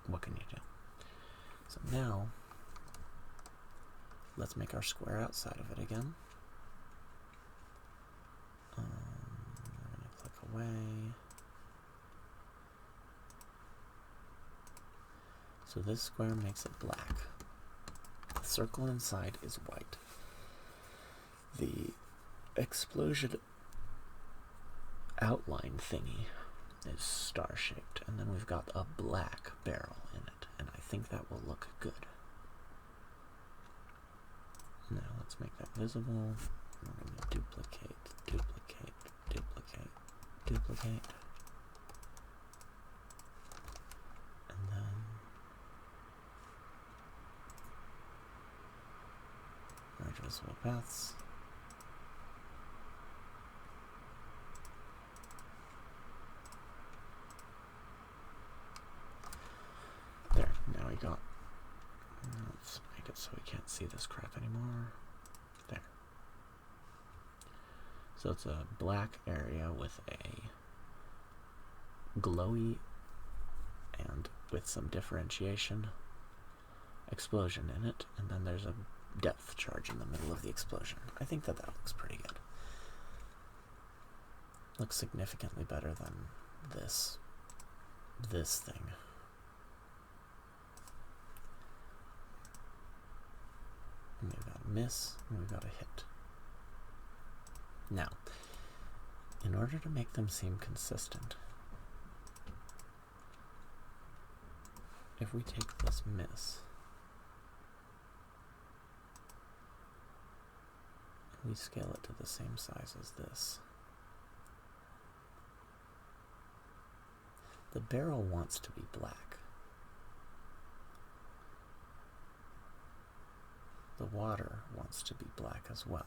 A: what can you do? So now, let's make our square outside of it again. We're going to click away. So this square makes it black. The circle inside is white. The explosion outline thingy is star-shaped, and then we've got a black barrel in it, and I think that will look good. Now let's make that visible. We're going to duplicate, duplicate, duplicate, duplicate, and then merge visible paths. There, now we got, let's make it so we can't see this crap anymore. There. So it's a black area with a glowy and with some differentiation explosion in it, and then there's a depth charge in the middle of the explosion. I think that looks pretty good. Looks significantly better than this thing. And we've got a miss, and we've got a hit. Now, in order to make them seem consistent, if we take this miss, we scale it to the same size as this, the barrel wants to be black. The water wants to be black as well.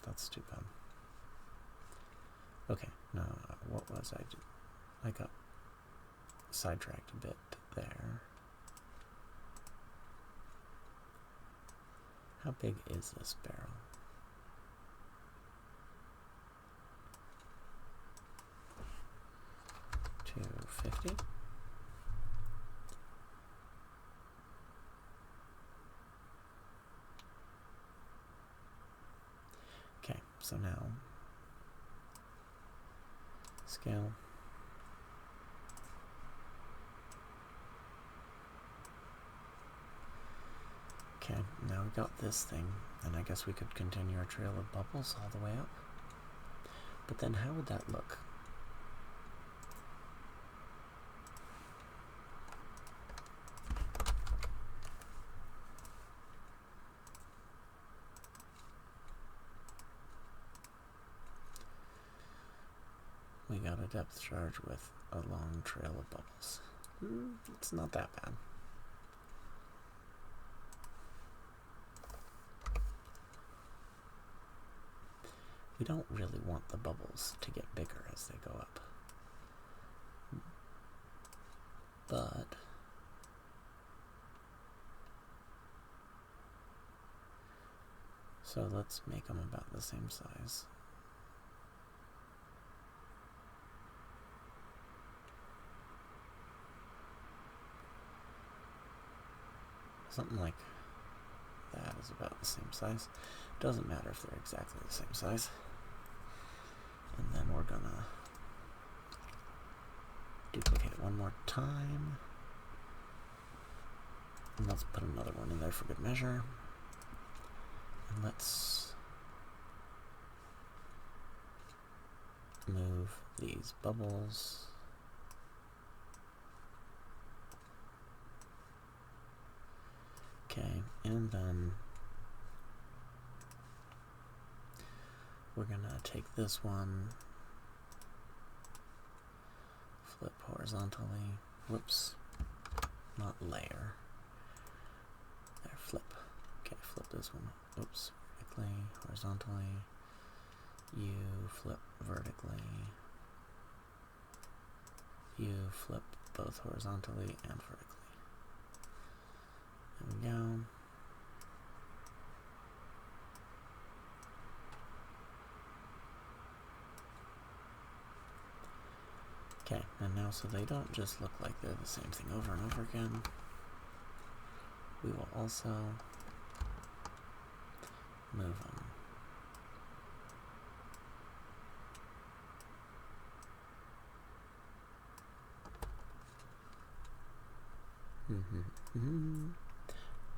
A: That's too bad. Okay, no, what was I doing? I got sidetracked a bit there. How big is this barrel? $250. Okay, so now scale. Okay, now we got this thing, and I guess we could continue our trail of bubbles all the way up. But then how would that look? We got a depth charge with a long trail of bubbles. It's not that bad. We don't really want the bubbles to get bigger as they go up. But so let's make them about the same size. Something like that is about the same size. Doesn't matter if they're exactly the same size. And then we're gonna duplicate one more time. And let's put another one in there for good measure. And let's move these bubbles. Okay, and then we're gonna take this one, flip horizontally, whoops, not layer, there, flip, okay, flip this one, oops, vertically, horizontally, you flip vertically, you flip both horizontally and vertically. There we go. Okay, and now so they don't just look like they're the same thing over and over again, we will also move them.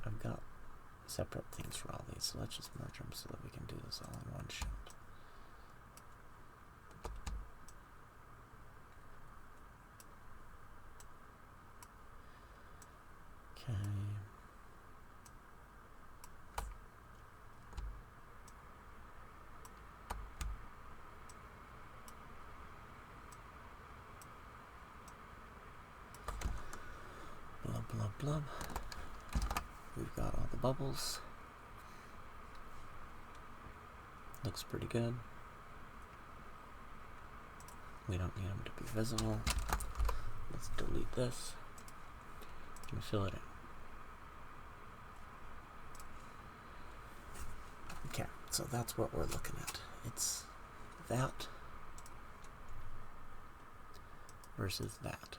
A: I've got separate things for all these, so let's just merge them so that we can do this all in one shot. Okay. Blub, blub, blub. We've got all the bubbles. Looks pretty good. We don't need them to be visible. Let's delete this and fill it in. Okay, so that's what we're looking at. It's that versus that.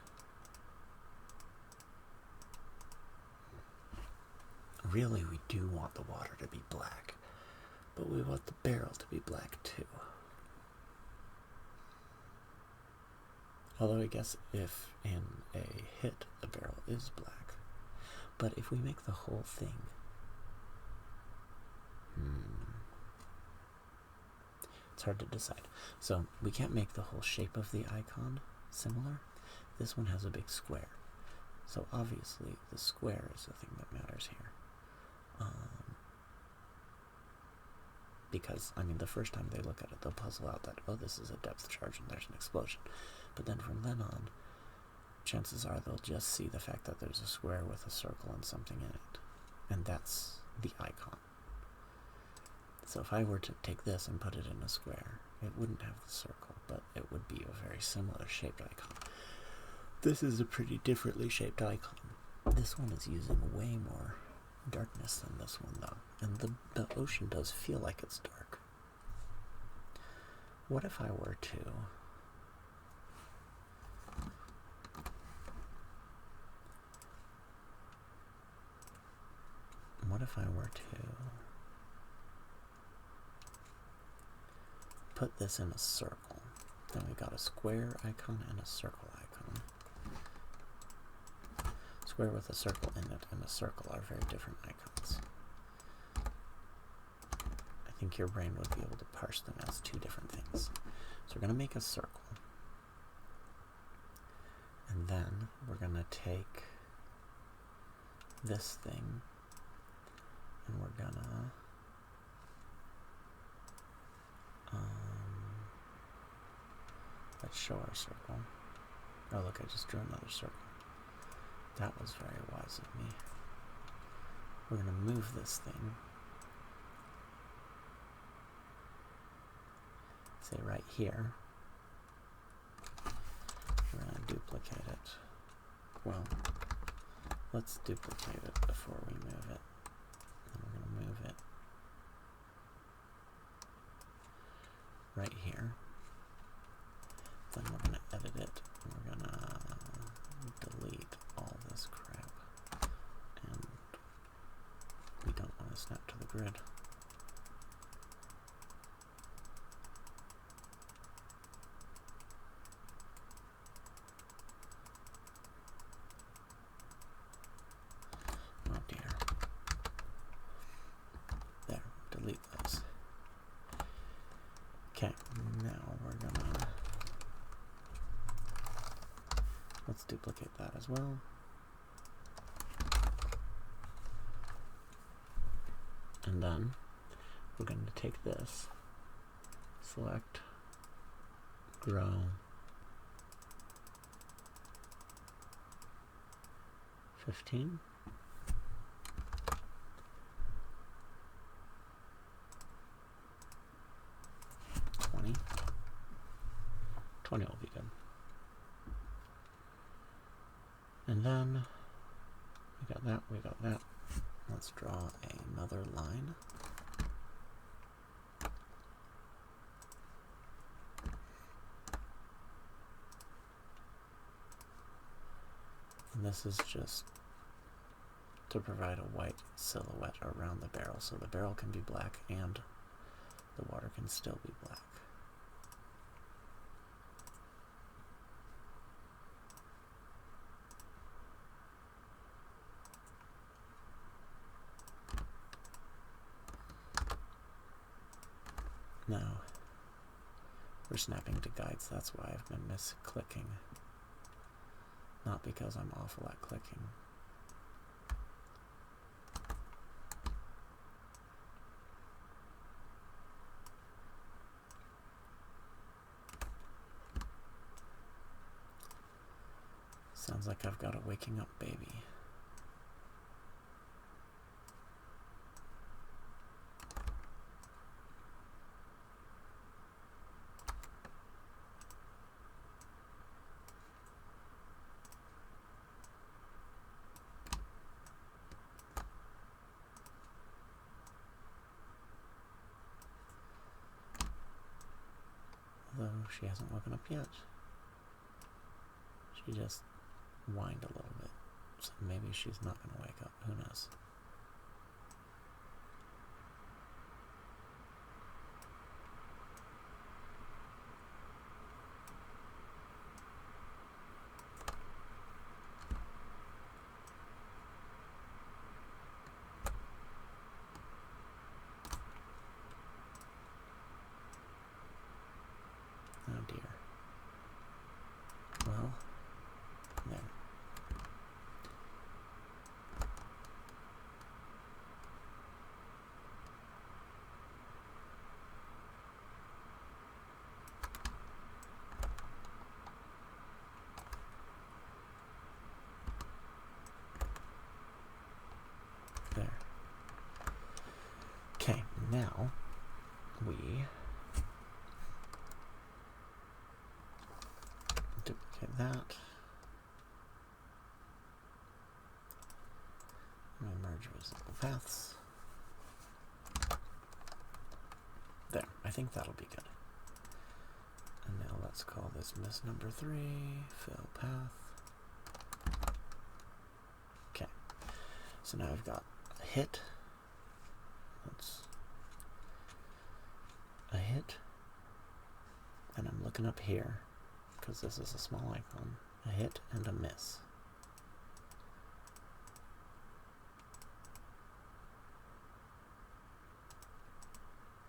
A: Really, we do want the water to be black, but we want the barrel to be black too. Although I guess if in a hit the barrel is black, but if we make the whole thing, It's hard to decide. So we can't make the whole shape of the icon similar. This one has a big square. So obviously the square is the thing that matters here. Because, I mean, the first time they look at it, they'll puzzle out that, oh, this is a depth charge and there's an explosion. But then from then on, chances are they'll just see the fact that there's a square with a circle and something in it. And that's the icon. So if I were to take this and put it in a square, it wouldn't have the circle, but it would be a very similar shaped icon. This is a pretty differently shaped icon. This one is using way more darkness than this one, though. And the ocean does feel like it's dark. What if I were to... What if I were to put this in a circle? Then we got a square icon and a circle icon. Square with a circle in it and a circle are very different icons. I think your brain would be able to parse them as two different things. So we're going to make a circle. And then we're going to take this thing and we're going to let's show our circle. Oh, look, I just drew another circle. That was very wise of me. We're going to move this thing. Say right here. We're going to duplicate it. Well, let's duplicate it before we move it. And we're going to move it right here. Then we're going to edit it. And we're going to delete all this crap. And we don't want to snap to the grid. Oh dear. There, delete those. Okay, now we're gonna... Let's duplicate that as well. And then we're going to take this, select, grow, $15. $20 will be good. And then we got that, we got that. Let's draw another line. And this is just to provide a white silhouette around the barrel, so the barrel can be black and the water can still be black. Now, we're snapping to guides, that's why I've been misclicking. Not because I'm awful at clicking. Sounds like I've got a waking up baby. Although she hasn't woken up yet. She just whined a little bit, so maybe she's not going to wake up. Who knows? now we duplicate that. And merge visible paths. There, I think that'll be good. And now let's call this miss number 3, fill path. Okay, so now I've got a hit. That's a hit. And I'm looking up here, because this is a small icon. A hit and a miss.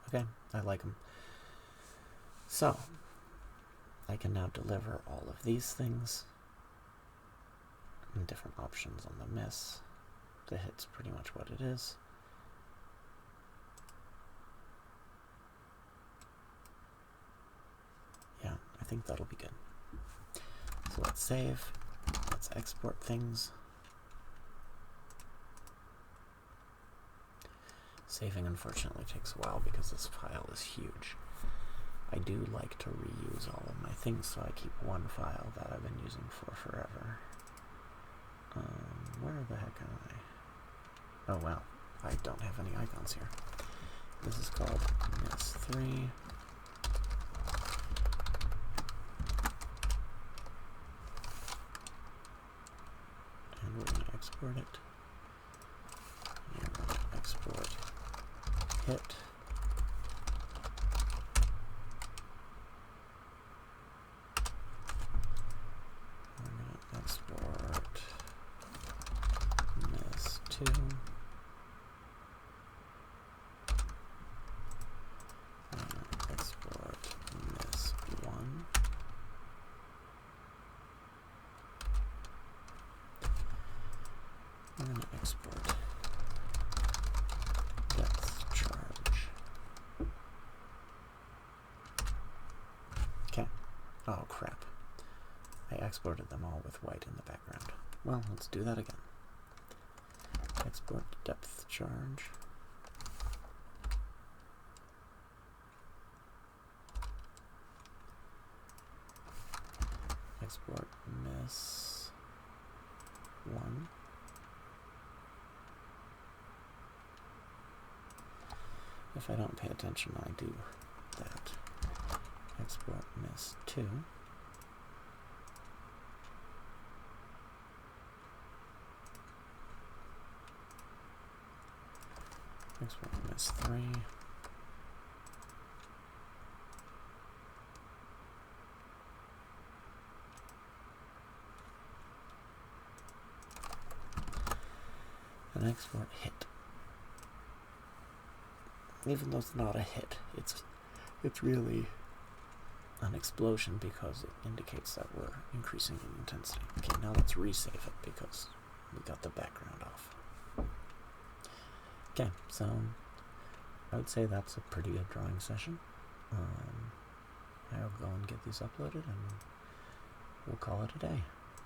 A: Okay, I like them. So, I can now deliver all of these things and different options on the miss. The hit's pretty much what it is. Yeah, I think that'll be good. So let's save. Let's export things. Saving unfortunately takes a while because this file is huge. I do like to reuse all of my things, so I keep one file that I've been using for forever. Where the heck am I? Oh wow, I don't have any icons here. This is called miss3. And we're going to export it. And we're going to export hit. We're going to export miss2. We're going to export miss1. We're going to export depth charge. Okay. Oh crap. I exported them all with white in the background. Well, let's do that again. Export depth charge. Export miss1. If I don't pay attention, I do that. Export miss2. Export miss3. And export hit. Even though it's not a hit, it's really an explosion because it indicates that we're increasing in intensity. Okay, now let's resave it because we got the background off. Okay, so I would say that's a pretty good drawing session. I'll go and get these uploaded and we'll call it a day.